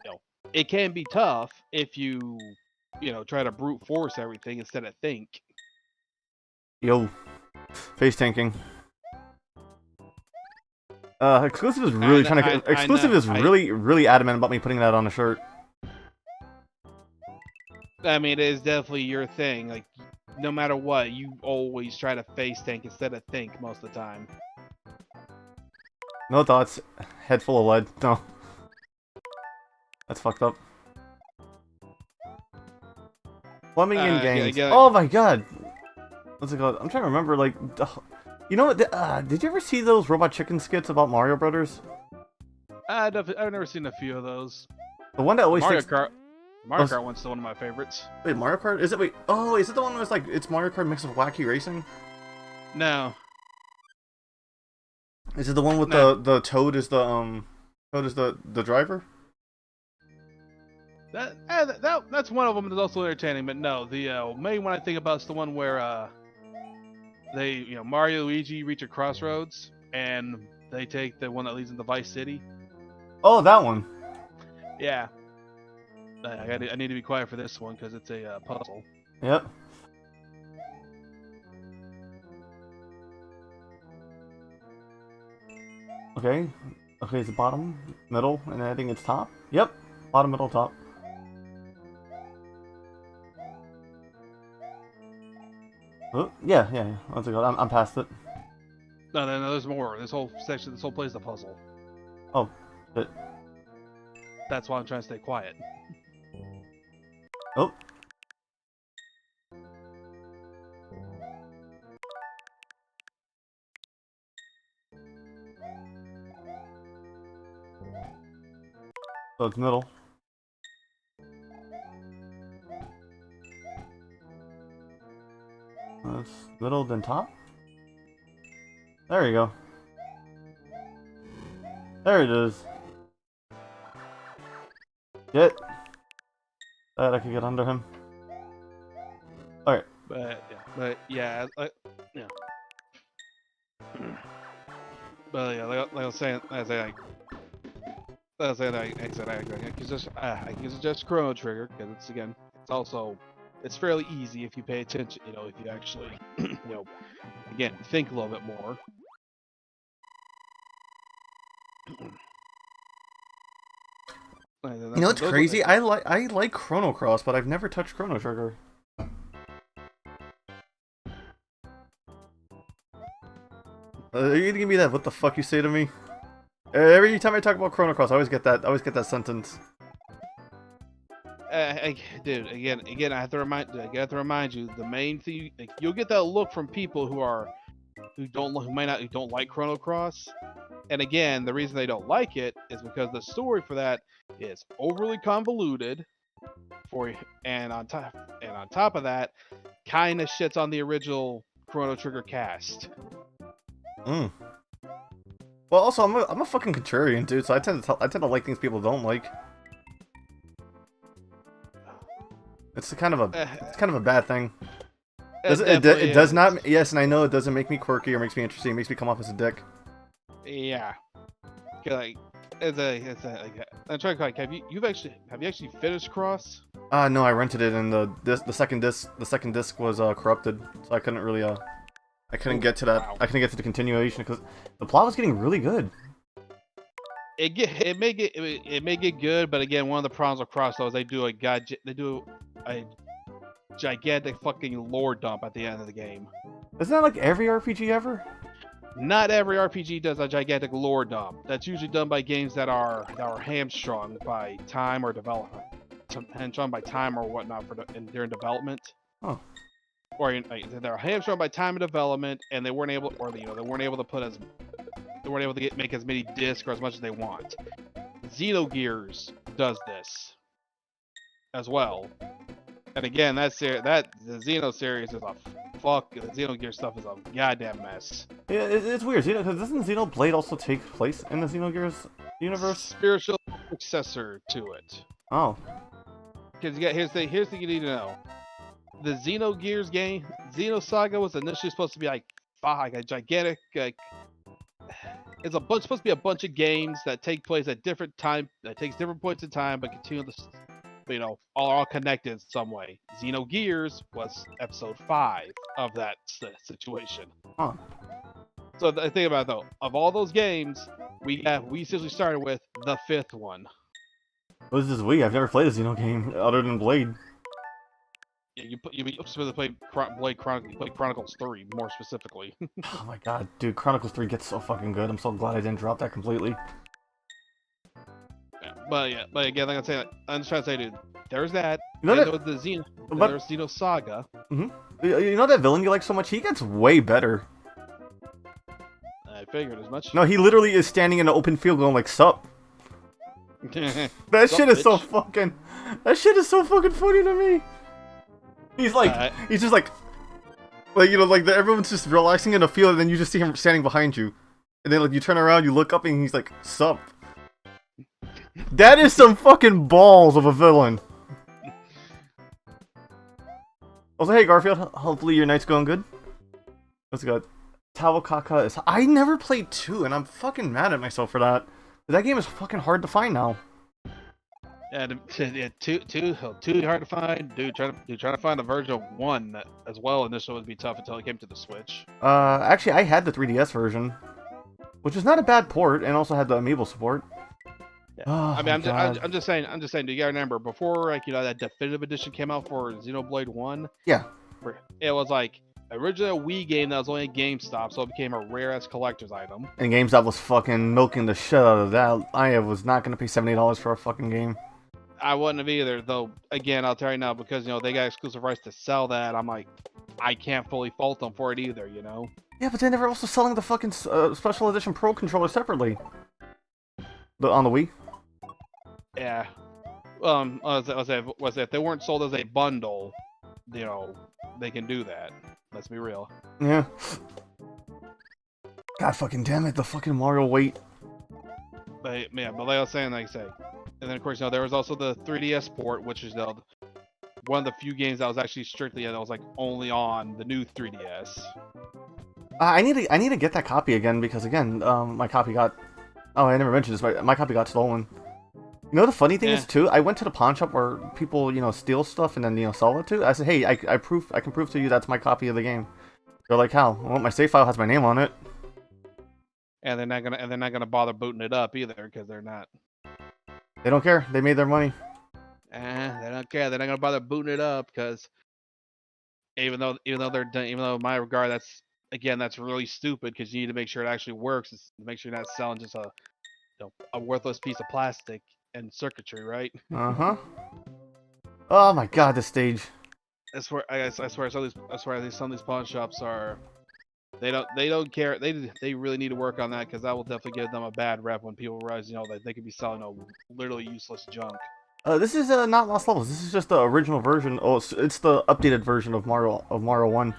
you know, it can be tough if you know, try to brute force everything instead of think. Yo, face tanking. Exclusive is really trying to. Exclusive is really adamant about me putting that on a shirt. I mean, it is definitely your thing. Like, no matter what, you always try to face tank instead of think most of the time. No thoughts. Head full of lead. No. That's fucked up. Plumbing in games. Oh my god. What's it called? I'm trying to remember, like... You know what? Did you ever see those Robot Chicken skits about Mario Brothers? I've never seen a few of those. The one that always Mario Kart one's still one of my favorites. Wait, Mario Kart? Is it? Wait, oh, is it the one that's like, it's Mario Kart mixed with Wacky Racing? No. Is it the one with the Toad is the driver? That's one of them that's also entertaining, but no, the main one I think about is the one where Mario and Luigi reach a crossroads and they take the one that leads into Vice City. Oh, that one. Yeah. I need to be quiet for this one because it's a puzzle. Yep. Okay. Okay, it's the bottom, middle, and I think it's top. Yep. Bottom, middle, top. Oh, yeah. Let's go. I'm past it. No, there's more. This whole place is a puzzle. Oh, shit. That's why I'm trying to stay quiet. Oh. So it's middle. That's middle, then top. There you go. There it is. Get. That I could get under him. Alright. But yeah. But yeah, like I was saying, I can suggest Chrono Trigger because it's fairly easy if you pay attention. You know, if you actually, again, think a little bit more. You know what's crazy? I like Chrono Cross, but I've never touched Chrono Trigger. Are you gonna give me that? What the fuck you say to me? Every time I talk about Chrono Cross, I always get that sentence. Dude, again, I have to remind you, the main thing, like, you'll get that look from people who don't like Chrono Cross, and again, the reason they don't like it is because the story for that is overly convoluted, and on top of that, kind of shits on the original Chrono Trigger cast. Well, also, I'm a fucking contrarian, dude. So I tend to like things people don't like. It's kind of a bad thing. It does not. Yes, and I know it doesn't make me quirky or makes me interesting. It makes me come off as a dick. Yeah. Like, I'm trying to like, have you actually finished Cross? No, I rented it, and the second disc was corrupted, so I couldn't really I couldn't get to that. Wow. I couldn't get to the continuation because the plot was getting really good. It may get good, but again, one of the problems with Cross though is they do a gigantic fucking lore dump at the end of the game. Isn't that like every RPG ever? not every RPG does a gigantic lore dump. That's usually done by games that are hamstrung by time or development, hamstrung by time or whatnot during development. Oh. Or they're hamstrung by time and development, and they weren't able, or they weren't able to make as many discs or as much as they want. Xenogears does this as well, and again, the Xeno series is a the Xenogears stuff is a goddamn mess. Yeah, it's weird, because doesn't Xenoblade also take place in the Xenogears universe? Spiritual successor to it. Oh. Because here's the you need to know. The Xenogears game, Xenosaga, was initially supposed to be like a gigantic. It's supposed to be a bunch of games that take place at different time, that takes different points in time, but continue to, all connected in some way. Xenogears was episode 5 of that situation. Huh. So the thing about it, though, of all those games, we essentially started with the 5th one. What is this Wii? I've never played a Xeno game other than Blade. Yeah, you supposed to play Blade Chronicles 3 more specifically. Oh my god, dude, Chronicles 3 gets so fucking good. I'm so glad I didn't drop that completely. But again, like I'm just trying to say, dude, there's that. You know there's Xenosaga. Mm-hmm. You know that villain you like so much? He gets way better. I figured as much. No, he literally is standing in an open field going like, "Sup." That shit is so fucking. That shit is so fucking funny to me. He's like, he's just like everyone's just relaxing in a field, and then you just see him standing behind you, and then you turn around, you look up, and he's like, "Sup." That is some fucking balls of a villain. Also, hey Garfield, hopefully your night's going good. What's good? Tawakaka is. I never played 2, and I'm fucking mad at myself for that. That game is fucking hard to find now. Yeah, two hard to find. Dude, trying to find a version of 1 as well initially would be tough until it came to the Switch. Actually, I had the 3DS version, which is not a bad port, and also had the amiibo support. Yeah. Oh, I mean, I'm just saying. Do you gotta remember before, that definitive edition came out for Xenoblade 1? Yeah. It was like originally a Wii game that was only at GameStop, so it became a rare ass collector's item. And GameStop was fucking milking the shit out of that. I was not gonna pay $70 for a fucking game. I wouldn't have either, though. Again, I'll tell you now, because they got exclusive rights to sell that. I'm like, I can't fully fault them for it either, Yeah, but then they were also selling the fucking special edition Pro controller separately. On the Wii. Yeah. If they weren't sold as a bundle, they can do that. Let's be real. Yeah. God fucking damn it, the fucking Mario wait. But like I was saying, like I say. And then, of course, there was also the 3DS port, which is one of the few games that was actually strictly that was only on the new 3DS. I need to get that copy again because again, my copy got. Oh, I never mentioned this, but my copy got stolen. You know the funny thing is too, I went to the pawn shop where people steal stuff and then sell it to. I said, hey, I can prove to you that's my copy of the game. They're like, how? Well, my save file has my name on it. And they're not gonna bother booting it up either because they're not. They don't care. They made their money. They don't care. They're not gonna bother booting it up because even though they're done, even though in my regard that's really stupid because you need to make sure it actually works. It's to make sure you're not selling just a worthless piece of plastic and circuitry, right? Uh-huh. Oh my god, this stage. I swear some of these pawn shops are. They don't care. They really need to work on that because that will definitely give them a bad rep when people realize that they could be selling literally useless junk. This is not Lost Levels. This is just the original version. Oh, it's the updated version of Mario 1.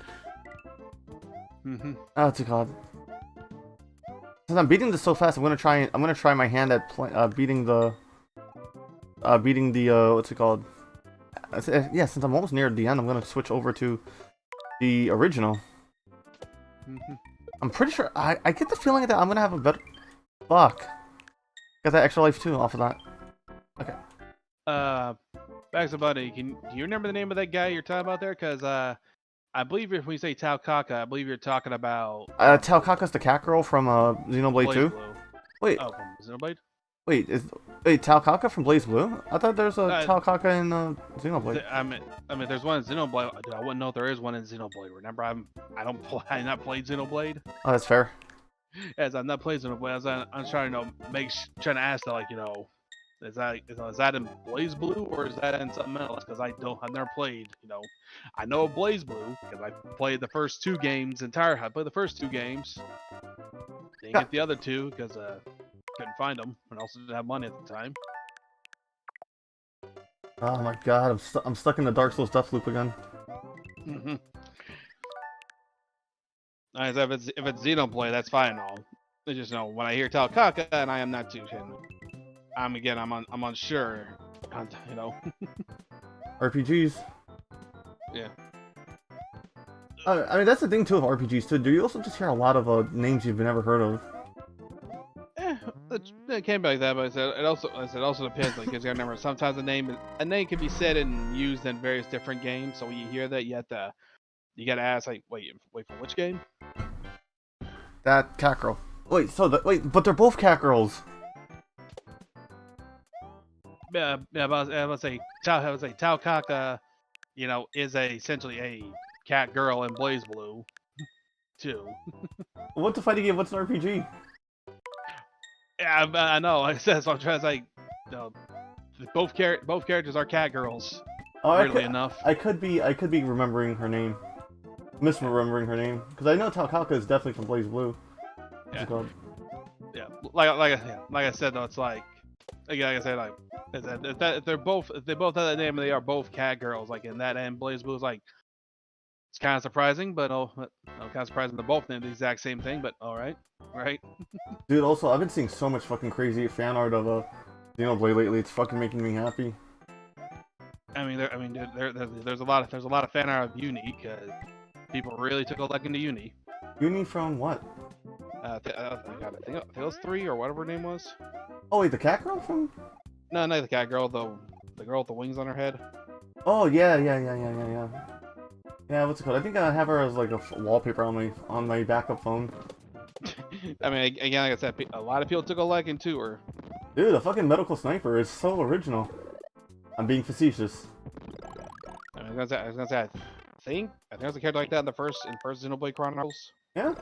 Mm-hmm. Oh, what's it called? Since I'm beating this so fast, I'm gonna try my hand at beating the what's it called? Yeah, since I'm almost near the end, I'm gonna switch over to the original. Mm-hmm. I'm pretty sure I get the feeling that I'm gonna have a better. Fuck. Got that extra life too off of that. Okay. Bags of Bunny, do you remember the name of that guy you're talking about there? Because I believe when you say Taukaka, I believe you're talking about Taukaka's the cat girl from Xenoblade 2. Blue. Wait. Oh, from Xenoblade? Wait, Taukaka from Blaze Blue? I thought there's a Taukaka in Xenoblade. I mean, there's one in Xenoblade. Dude, I wouldn't know if there is one in Xenoblade. Remember, I not played Xenoblade. Oh, that's fair. as I'm not playing Xenoblade, as I'm trying to trying to ask that, like, is that in Blaze Blue or is that in something else? Because I've never played. I know Blaze Blue because I played the first two games entire. I played the first two games. Didn't get the other two because couldn't find them and also didn't have money at the time. Oh my god, I'm stuck in the Dark Souls death loop again. Mm-hmm. If it's Xenoblade, that's fine and all. I just know when I hear Talkaka, and I am not too I'm unsure. RPGs. Yeah. I mean, that's the thing too of RPGs too. Do you also just hear a lot of names you've never heard of? It can be like that, but it also depends. Like, because you remember, sometimes a name can be said and used in various different games. So when you hear that, you gotta ask, like, wait for which game? That cat girl. Wait, but they're both cat girls. Yeah, I would say Taokaka, is essentially a cat girl in Blaze Blue, too. What's a fighting game? What's an RPG? Yeah, I know. I said so. I'm trying to say, both characters are cat girls. Weirdly enough, I could be remembering her name, misremembering her name, because I know Taokaka is definitely from Blaze Blue. Yeah. Yeah. Like I said though, it's like I said, like if they both have that name and they are both cat girls, like in that end, Blaze Blue is like, it's kind of surprising, but kind of surprising they're both named the exact same thing, but all right. Dude, also I've been seeing so much fucking crazy fan art of Xenoblade lately. It's fucking making me happy. There's a lot of fan art of Uni because people really took a liking to Uni. Uni from what? I think it was 3 or whatever her name was. Oh wait, the cat girl from? No, not the cat girl. The girl with the wings on her head. Oh yeah. Yeah, what's it called? I think I have her as like a wallpaper on my backup phone. I mean, again, like I said, a lot of people took a liking to her. Dude, the fucking medical sniper is so original. I'm being facetious. I was gonna say, I think it was a character like that in the first Xenoblade Chronicles. Yeah.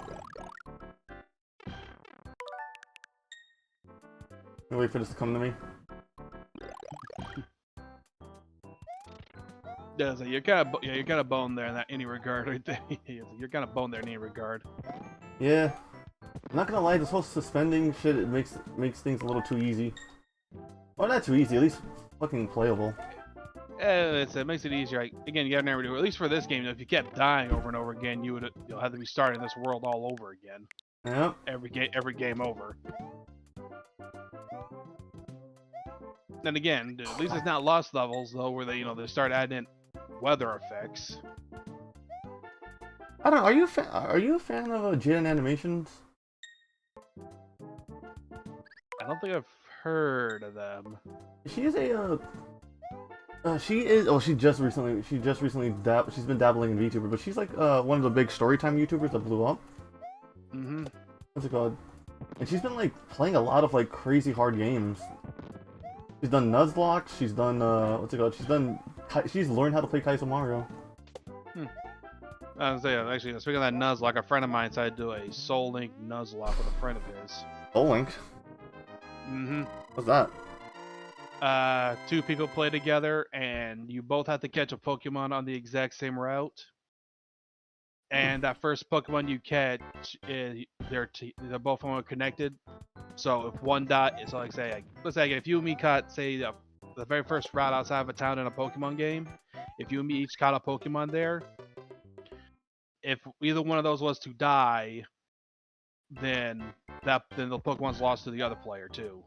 I'll wait for this to come to me. Yeah, so you're kind of boned there in any regard, right there. You're kind of boned there in any regard. Yeah. I'm not gonna lie, this whole suspending shit, it makes things a little too easy. Well, not too easy, at least fucking playable. It makes it easier. Again, you gotta never do it. At least for this game, if you kept dying over and over again, you'll have to be starting this world all over again. Yep. Every game over. Then again, at least it's not Lost Levels though, where they start adding in weather effects. I don't know. Are you a fan of Jin Animations? I don't think I've heard of them. She's a she is. Oh, she's been dabbling in VTuber, but she's like one of the big storytime YouTubers that blew up. Mm-hmm. What's it called? And she's been like playing a lot of like crazy hard games. She's done Nuzlocke. She's done what's it called? She's learned how to play Kaizo Mario. I was saying, actually, speaking of that Nuzlocke, a friend of mine decided to do a Soul Link Nuzlocke with a friend of his. Soul Link? Mm-hmm. What's that? 2 people play together, and you both have to catch a Pokemon on the exact same route. And that first Pokemon you catch, they're both of them are connected. So if one dies, so let's say if you and me caught, say, the very first route outside of a town in a Pokemon game, if you and me each caught a Pokemon there, if either one of those was to die, then the Pokemon's lost to the other player too.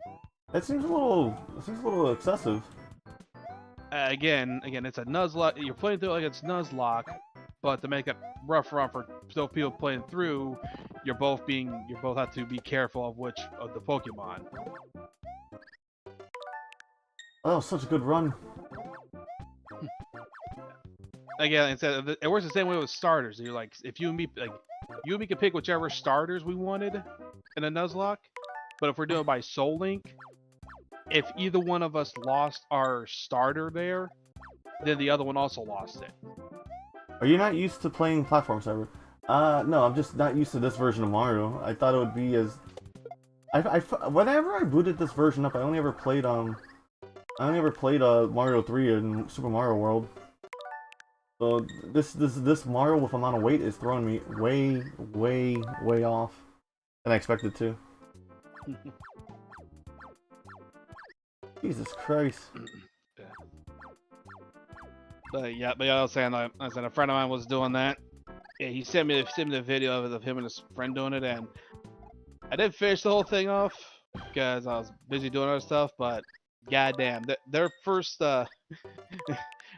That seems a little excessive. Again, it's a Nuzlocke. You're playing through it like it's Nuzlocke, but to make it rougher for still people playing through, you both have to be careful of which of the Pokemon. Oh, such a good run. Again, it works the same way with starters. You're like, if you and me could pick whichever starters we wanted in a Nuzlocke, but if we're doing it by Soul Link, if either one of us lost our starter there, then the other one also lost it. Are you not used to playing platform server? No, I'm just not used to this version of Mario. I thought it would be as... whenever I booted this version up, I only ever played Mario 3 in Super Mario World. So this Mario with amount of weight is throwing me way off than I expected to. Jesus Christ. Yeah. But yeah, I was saying, a friend of mine was doing that. Yeah, he sent me the video of him and his friend doing it, and I didn't finish the whole thing off because I was busy doing other stuff. But goddamn, their first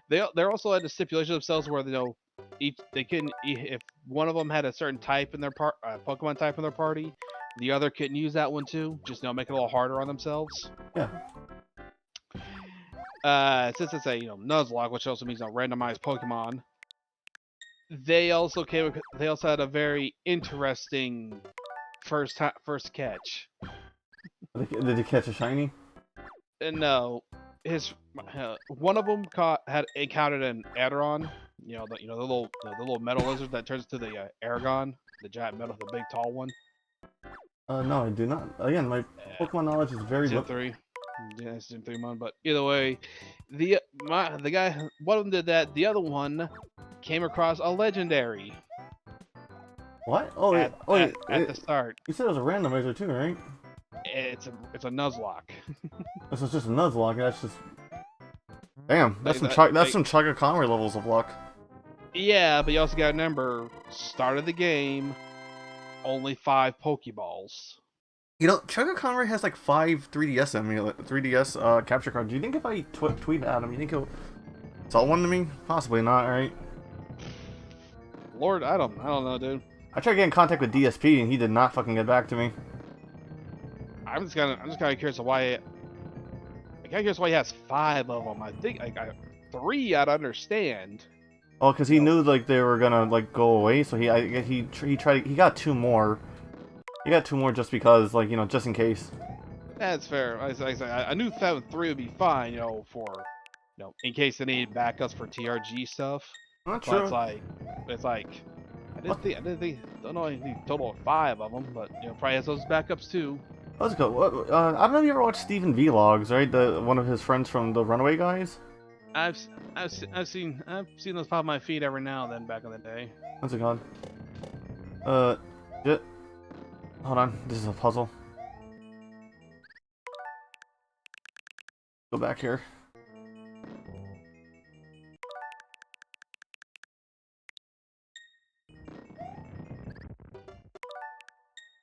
they also had the stipulation themselves where they couldn't, if one of them had a certain type in their Pokemon type in their party, the other couldn't use that one too. Just make it a little harder on themselves. Yeah. Since it's a Nuzlocke, which also means a randomized Pokemon, they also had a very interesting first catch. Did they catch a shiny? No, one of them encountered an Aderon, the little metal lizard that turns to the Aragon, the giant metal, the big tall one. No, I do not. Again, my Pokemon knowledge is very Gen 3. Yeah, it's Gen 3 mon, but either way, the guy, one of them did that. The other one came across a legendary. What? Oh, at the start. You said it was a randomizer too, right? It's a Nuzlocke. This is just a Nuzlocke. That's just... Damn, that's some Chugga Conway levels of luck. Yeah, but you also gotta remember, start of the game, only 5 Pokeballs. Chugga Conway has like 5 3DS capture cards. Do you think if I tweet at him, you think he'll sell one to me? Possibly not, right? Lord, I don't know, dude. I tried to get in contact with DSP and he did not fucking get back to me. I'm just kind of curious why. I'm curious why he has 5 of them. I think 3 I'd understand. Oh, because he knew like they were gonna like go away, so he got 2 more. He got 2 more just because, like, just in case. That's fair. I knew 3 would be fine, for in case they need backups for TRG stuff. Not true. It's like don't know any total of 5 of them, but probably has those backups too. Let's go. I don't know if you ever watched Stephen Vlogs, right? One of his friends from the Runaway guys. I've seen those pop on my feed every now and then back in the day. What's it called? Hold on, this is a puzzle. Go back here.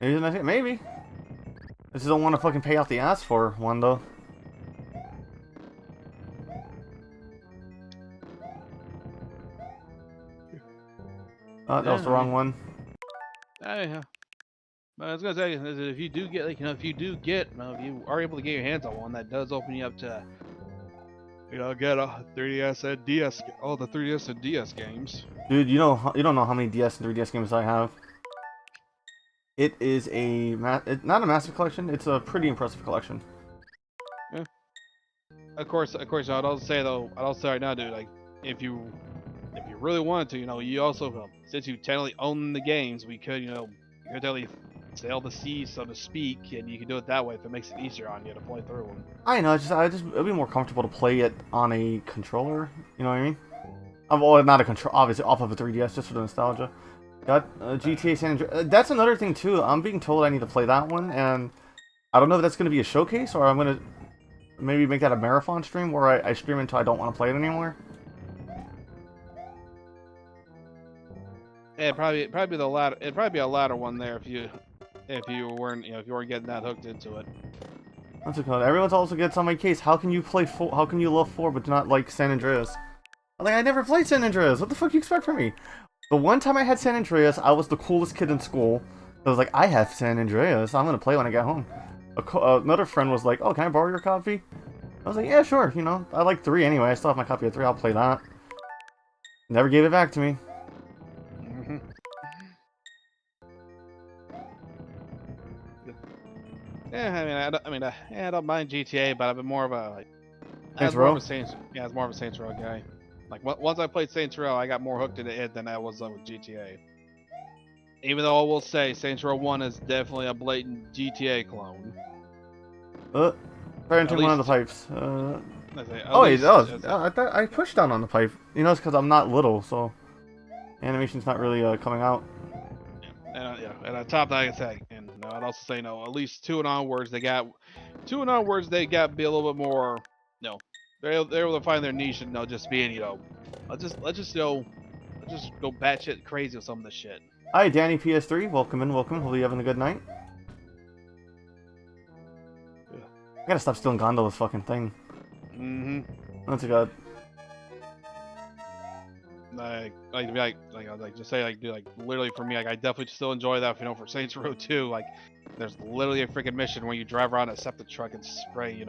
Maybe. I just don't want to fucking pay out the ass for one, though. Oh, that was the wrong one. Yeah. I was gonna say, if you do get, if you are able to get your hands on one, that does open you up to, get a 3DS and DS, all the 3DS and DS games. Dude, you don't know how many DS and 3DS games I have. It is not a massive collection. It's a pretty impressive collection. Yeah. Of course. I'd also say right now, dude, like if you really wanted to, you also, since you technically own the games, we could, you could totally sail the seas, so to speak, and you can do it that way if it makes it easier on you to play through them. I know, it'd be more comfortable to play it on a controller. You know what I mean? Well, not a control, obviously off of a 3DS, just for the nostalgia. Got GTA San Andreas. That's another thing too. I'm being told I need to play that one, and I don't know if that's going to be a showcase or I'm going to maybe make that a marathon stream where I stream until I don't want to play it anymore. Yeah, probably the latter. It'd probably be a latter one there if you weren't getting that hooked into it. What's it called? Everyone also gets on my case. How can you love 4 but not like San Andreas? I'm like, I never played San Andreas. What the fuck do you expect from me? The one time I had San Andreas, I was the coolest kid in school. I was like, I have San Andreas. I'm gonna play when I get home. Another friend was like, oh, can I borrow your copy? I was like, yeah, sure. I like 3 anyway. I still have my copy of 3. I'll play that. Never gave it back to me. Yeah, I don't mind GTA, but I've been more of a Saints Row? It's more of a Saints Row guy. Like once I played Saints Row, I got more hooked into it than I was with GTA. Even though I will say Saints Row 1 is definitely a blatant GTA clone. Try entering one of the pipes. I thought I pushed down on the pipe. You know, it's because I'm not little, so animation's not really coming out. And on top of that, I can say, and I'd also say, at least 2 and onwards, they got to be a little bit more, they're able to find their niche and just being, let's just go batshit crazy with some of this shit. Hi, Danny PS3. Welcome in, welcome. Hopefully you're having a good night. Yeah. I gotta stop stealing Gondola's fucking thing. That's a god. Literally for me, I definitely still enjoy that. For Saints Row 2, there's literally a freaking mission where you drive around a septic truck and spray,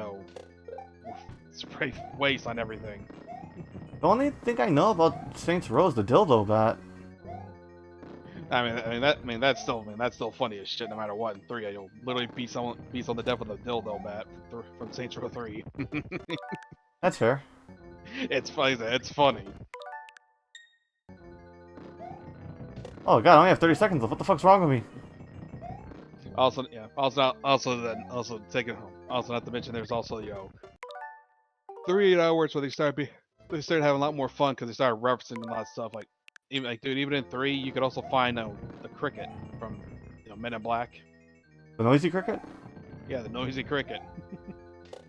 spray waste on everything. The only thing I know about Saints Row is the dildo bat. That's still funny as shit. No matter what, in 3, you'll literally beat someone to death with a dildo bat from Saints Row 3. That's fair. It's funny. It's funny. Oh god, I only have 30 seconds left. What the fuck's wrong with me? Also not to mention there's also 3 hours where they started having a lot more fun because they started referencing a lot of stuff even in 3 you could also find the cricket from Men in Black. The noisy cricket? Yeah, the noisy cricket.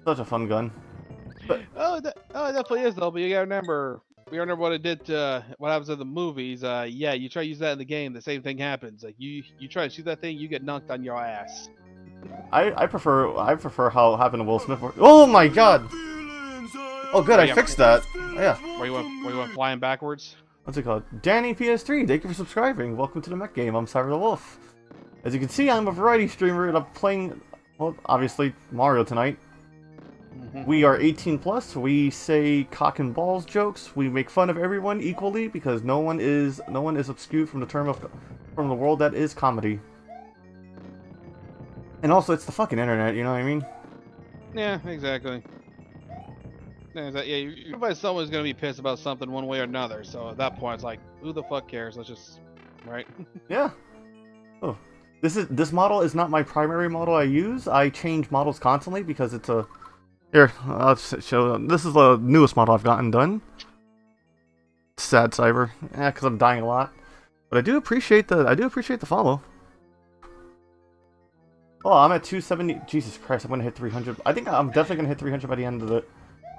Such a fun gun. But... it definitely is though. But you gotta remember what it did to what happens in the movies. Yeah, you try to use that in the game, the same thing happens. You try to shoot that thing, you get knocked on your ass. I prefer how it happened to Will Smith. Oh my god! Oh good, I fixed that. Yeah. Where you went flying backwards? What's it called? Danny PS3, thank you for subscribing. Welcome to the Mech Game. I'm Cyberthewolf. As you can see, I'm a variety streamer and I'm playing, well, obviously Mario tonight. We are 18 plus. We say cock and balls jokes. We make fun of everyone equally because no one is obscured from the world that is comedy. And also, it's the fucking internet. You know what I mean? Yeah, exactly. Someone's gonna be pissed about something one way or another. So at that point, it's like, who the fuck cares? Let's just, right? Yeah. Oh, this model is not my primary model I use. I change models constantly because it's a. Here, I'll show. This is the newest model I've gotten done. Sad Cyber. Yeah, because I'm dying a lot. But I do appreciate the follow. Oh, I'm at 270. Jesus Christ, I'm gonna hit 300. I think I'm definitely gonna hit 300 by the end of the.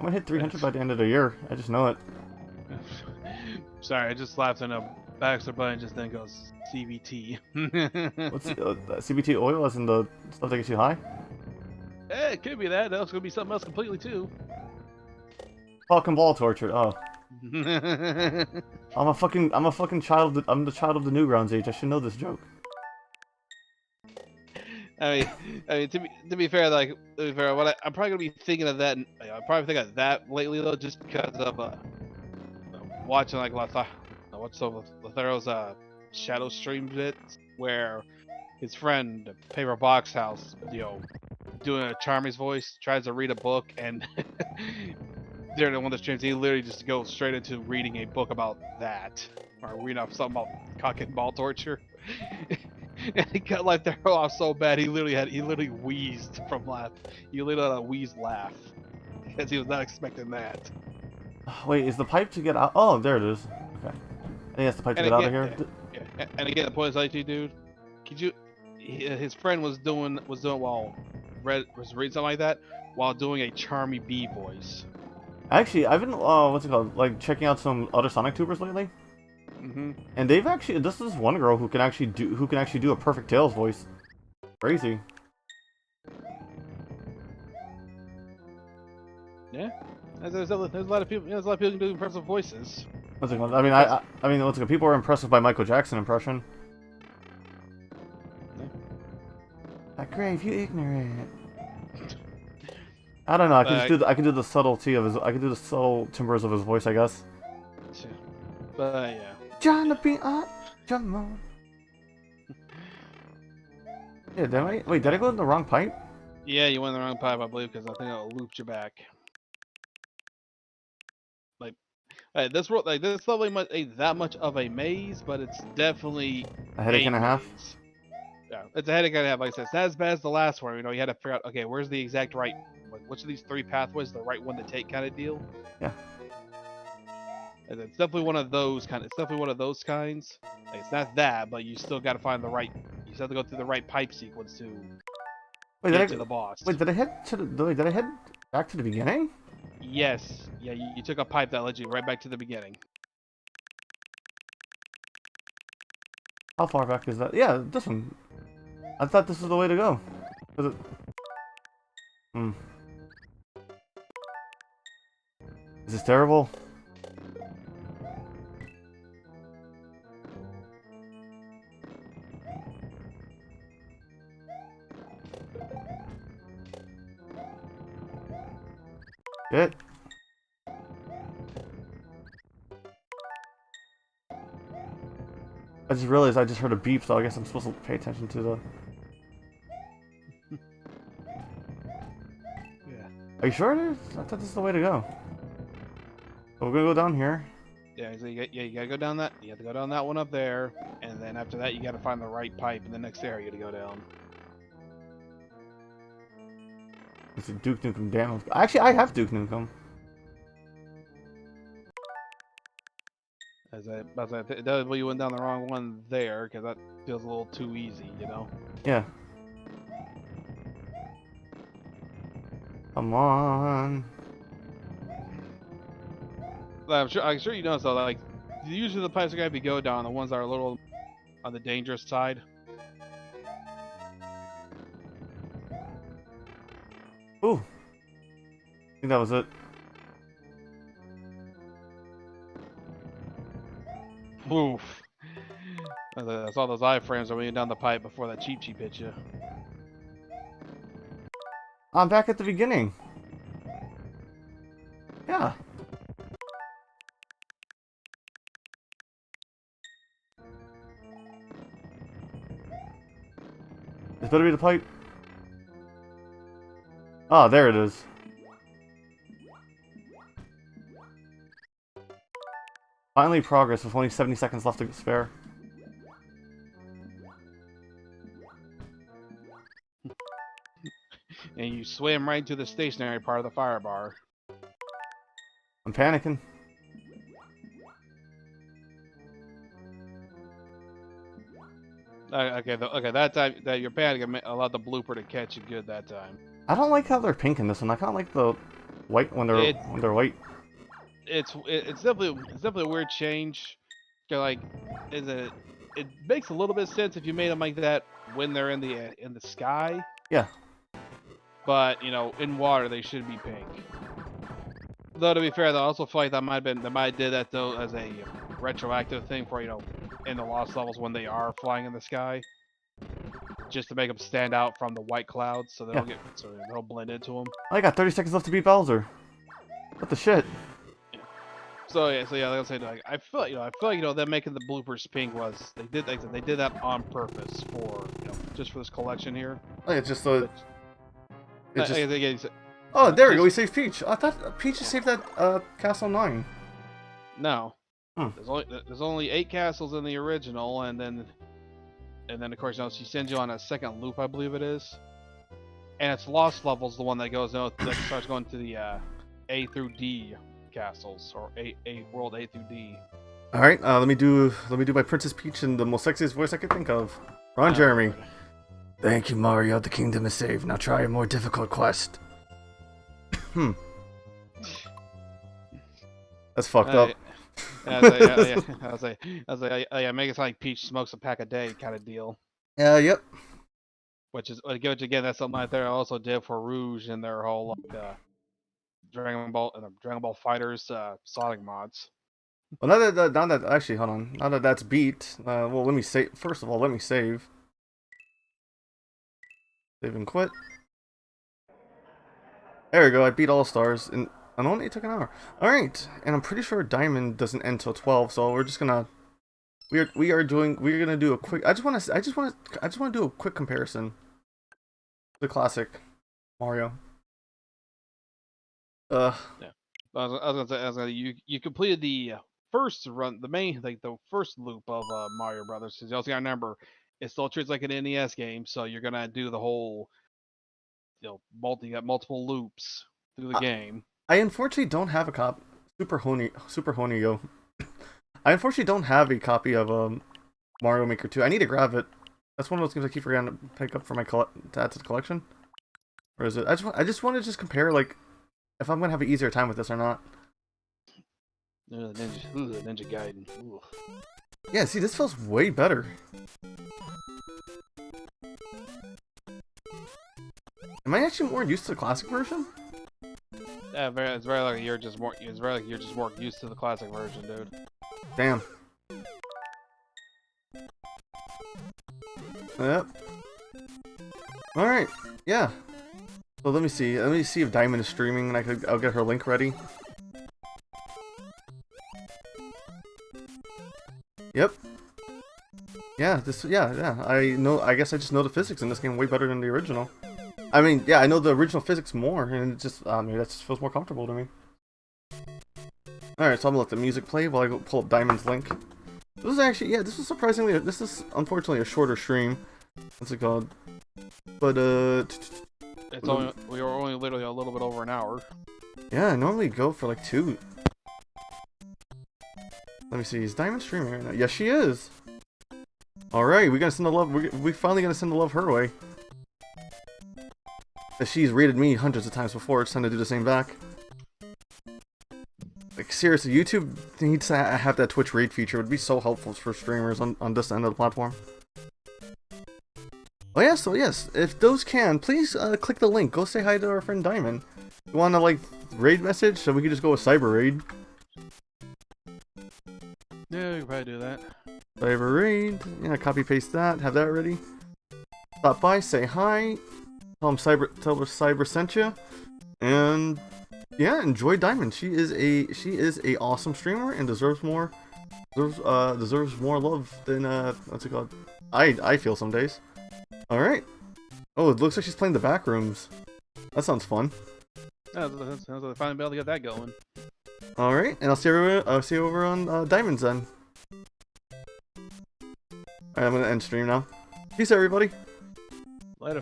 I'm gonna hit 300 by the end of the year. I just know it. Sorry, I just slapped on a Baxter button and just then goes CBT. What's CBT oil? As in the stuff that gets you high? Eh, it could be that. That's gonna be something else completely too. Cock and ball torture. Oh. I'm a fucking child. I'm the child of the Newgrounds age. I should know this joke. I mean, to be fair, I'm probably gonna be thinking of that. I'm probably thinking of that lately though, just because of watching Lothero's shadow stream bits where his friend Paper Box House, doing a Charmy's voice, tries to read a book, and during one of the streams, he literally just goes straight into reading a book about that, or reading off something about cock and ball torture. And he got Lothero off so bad, he literally wheezed from laugh. He literally had a wheezed laugh because he was not expecting that. Wait, is the pipe to get out? Oh, there it is. Okay. I think that's the pipe to get out of here. Yeah. And again, the point is, like, dude, his friend was doing while reading something like that while doing a Charmy B voice. Actually, I've been what's it called? Like checking out some other Sonic tubers lately. And they've actually, this is one girl who can actually do a perfect Tails voice. Crazy. Yeah, there's a lot of people. There's a lot of people who do impressive voices. What's it called? I mean, what's it called? People were impressed with my Michael Jackson impression. Yeah. Grave, you ignorant. I don't know. I can do the subtlety of his. I can do the subtle timbres of his voice, I guess. But yeah. John the Beat up, jump on. Yeah, did I go in the wrong pipe? Yeah, you went in the wrong pipe, I believe, because I think it looped you back. This world, like, this level ain't that much of a maze, but it's definitely A headache and a half. maze. Yeah, it's a headache and a half. Like I said, it's not as bad as the last one. You know, you had to figure out, okay, where's the exact right, like, which of these 3 pathways the right one to take, kind of deal. Yeah. And it's definitely one of those kind. It's definitely one of those kinds. Like, it's not that, but you still got to find the right. You still have to go through the right pipe sequence to get to the boss. Wait, did I head to the? Wait, did I head back to the beginning? Yes. Yeah, you took a pipe that led you right back to the beginning. How far back is that? Yeah, this one. I thought this was the way to go. Was it? Hmm. Is this terrible? Shit. I just realized I just heard a beep, so I guess I'm supposed to pay attention to the... Yeah. Are you sure it is? I thought this is the way to go. So we're gonna go down here. Yeah, so you gotta go down that. You have to go down that one up there, and then after that, you gotta find the right pipe in the next area to go down. It's a Duke Nukem damage. Actually, I have Duke Nukem. As that way you went down the wrong one there, because that feels a little too easy, you know. Yeah. Come on. I'm sure you know. So like, usually the pipes are gonna be go down. The ones that are a little on the dangerous side. Ooh. I think that was it. Oof. I saw those iframes that went down the pipe before that cheap hit you. I'm back at the beginning. Yeah. This better be the pipe. Oh, there it is. Finally progress with only 70 seconds left to spare. And you swim right into the stationary part of the fire bar. I'm panicking. Okay, that time that you're panicking allowed the blooper to catch you good that time. I don't like how they're pink in this one. I kind of like the white when they're white. It's definitely a weird change. Like, it makes a little bit of sense if you made them like that when they're in the sky. Yeah. But you know, in water they should be pink. Though to be fair, I also feel like they might have did that though as a retroactive thing for, you know, in the lost levels when they are flying in the sky, just to make them stand out from the white clouds, so they don't they don't blend into them. I got 30 seconds left to beat Bowser. What the shit? So yeah, like I said, like I feel like them making the bloopers pink was they did that on purpose for, you know, just for this collection here. Oh, it's just so. Oh, there we go. We saved Peach. I thought Peach just saved that Castle 9. No. There's only 8 castles in the original, and then of course, you know, she sends you on a second loop, I believe it is. And it's Lost Levels, the one that goes that starts going to the A through D castles, or A world A through D. All right, let me do my Princess Peach in the most sexiest voice I could think of. Ron Jeremy. Thank you, Mario. The kingdom is saved. Now try a more difficult quest. That's fucked up. I was like, make it sound like Peach smokes a pack a day kind of deal. Yep. Which again, that's something like they also did for Rouge and their whole Dragon Ball Fighters Sonic mods. Well, now that actually, hold on. Now that that's beat, well, let me save. First of all, let me save. Save and quit. There we go. I beat All Stars, and it only took an hour. All right, and I'm pretty sure Diamond doesn't end till 12, so we're just gonna we're gonna do a quick. I just want to do a quick comparison. The classic Mario. Yeah. I was gonna say, you completed the first run, the main, like the first loop of Mario Brothers. Because you also gotta remember, it still treats like an NES game, so you're gonna do the whole, you got multiple loops through the game. I unfortunately don't have a copy. Super Honey, yo. I unfortunately don't have a copy of Mario Maker 2. I need to grab it. That's one of those games I keep forgetting to pick up for my to add to the collection. Or is it? I just want to just compare like if I'm gonna have an easier time with this or not. Ninja Gaiden. Ooh. Yeah, see, this feels way better. Am I actually more used to the classic version? Yeah, it's very like you're just more. It's very like you're just more used to the classic version, dude. Damn. Yep. All right. Yeah. So let me see. Let me see if Diamond is streaming, and I'll get her link ready. Yep. Yeah. Yeah. I know. I guess I just know the physics in this game way better than the original. I mean, yeah, I know the original physics more, and it just maybe that just feels more comfortable to me. All right, so I'm gonna let the music play while I go pull up Diamond's link. This is actually, yeah, this is surprisingly, this is unfortunately a shorter stream. What's it called? But it's only we were only literally a little bit over an hour. Yeah, I normally go for like 2. Let me see, is Diamond streaming right now? Yes, she is. All right, we gotta send the love. We finally gonna send the love her way. She's rated me hundreds of times before. It's time to do the same back. Like seriously, YouTube needs to have that Twitch raid feature. It would be so helpful for streamers on this end of the platform. Oh yeah, so yes, if those can, please click the link. Go say hi to our friend Diamond. You want to like raid message, so we can just go with Cyber Raid. Yeah, we can probably do that. Cyber Raid. Yeah, copy paste that. Have that ready. Stop by, say hi. Tell her Cyber sent you, and yeah, enjoy Diamond. She is a awesome streamer and deserves more love than what's it called? I feel some days. All right. Oh, it looks like she's playing the back rooms. That sounds fun. Sounds like finally be able to get that going. All right, and I'll see you over on Diamond's then. All right, I'm gonna end stream now. Peace, everybody.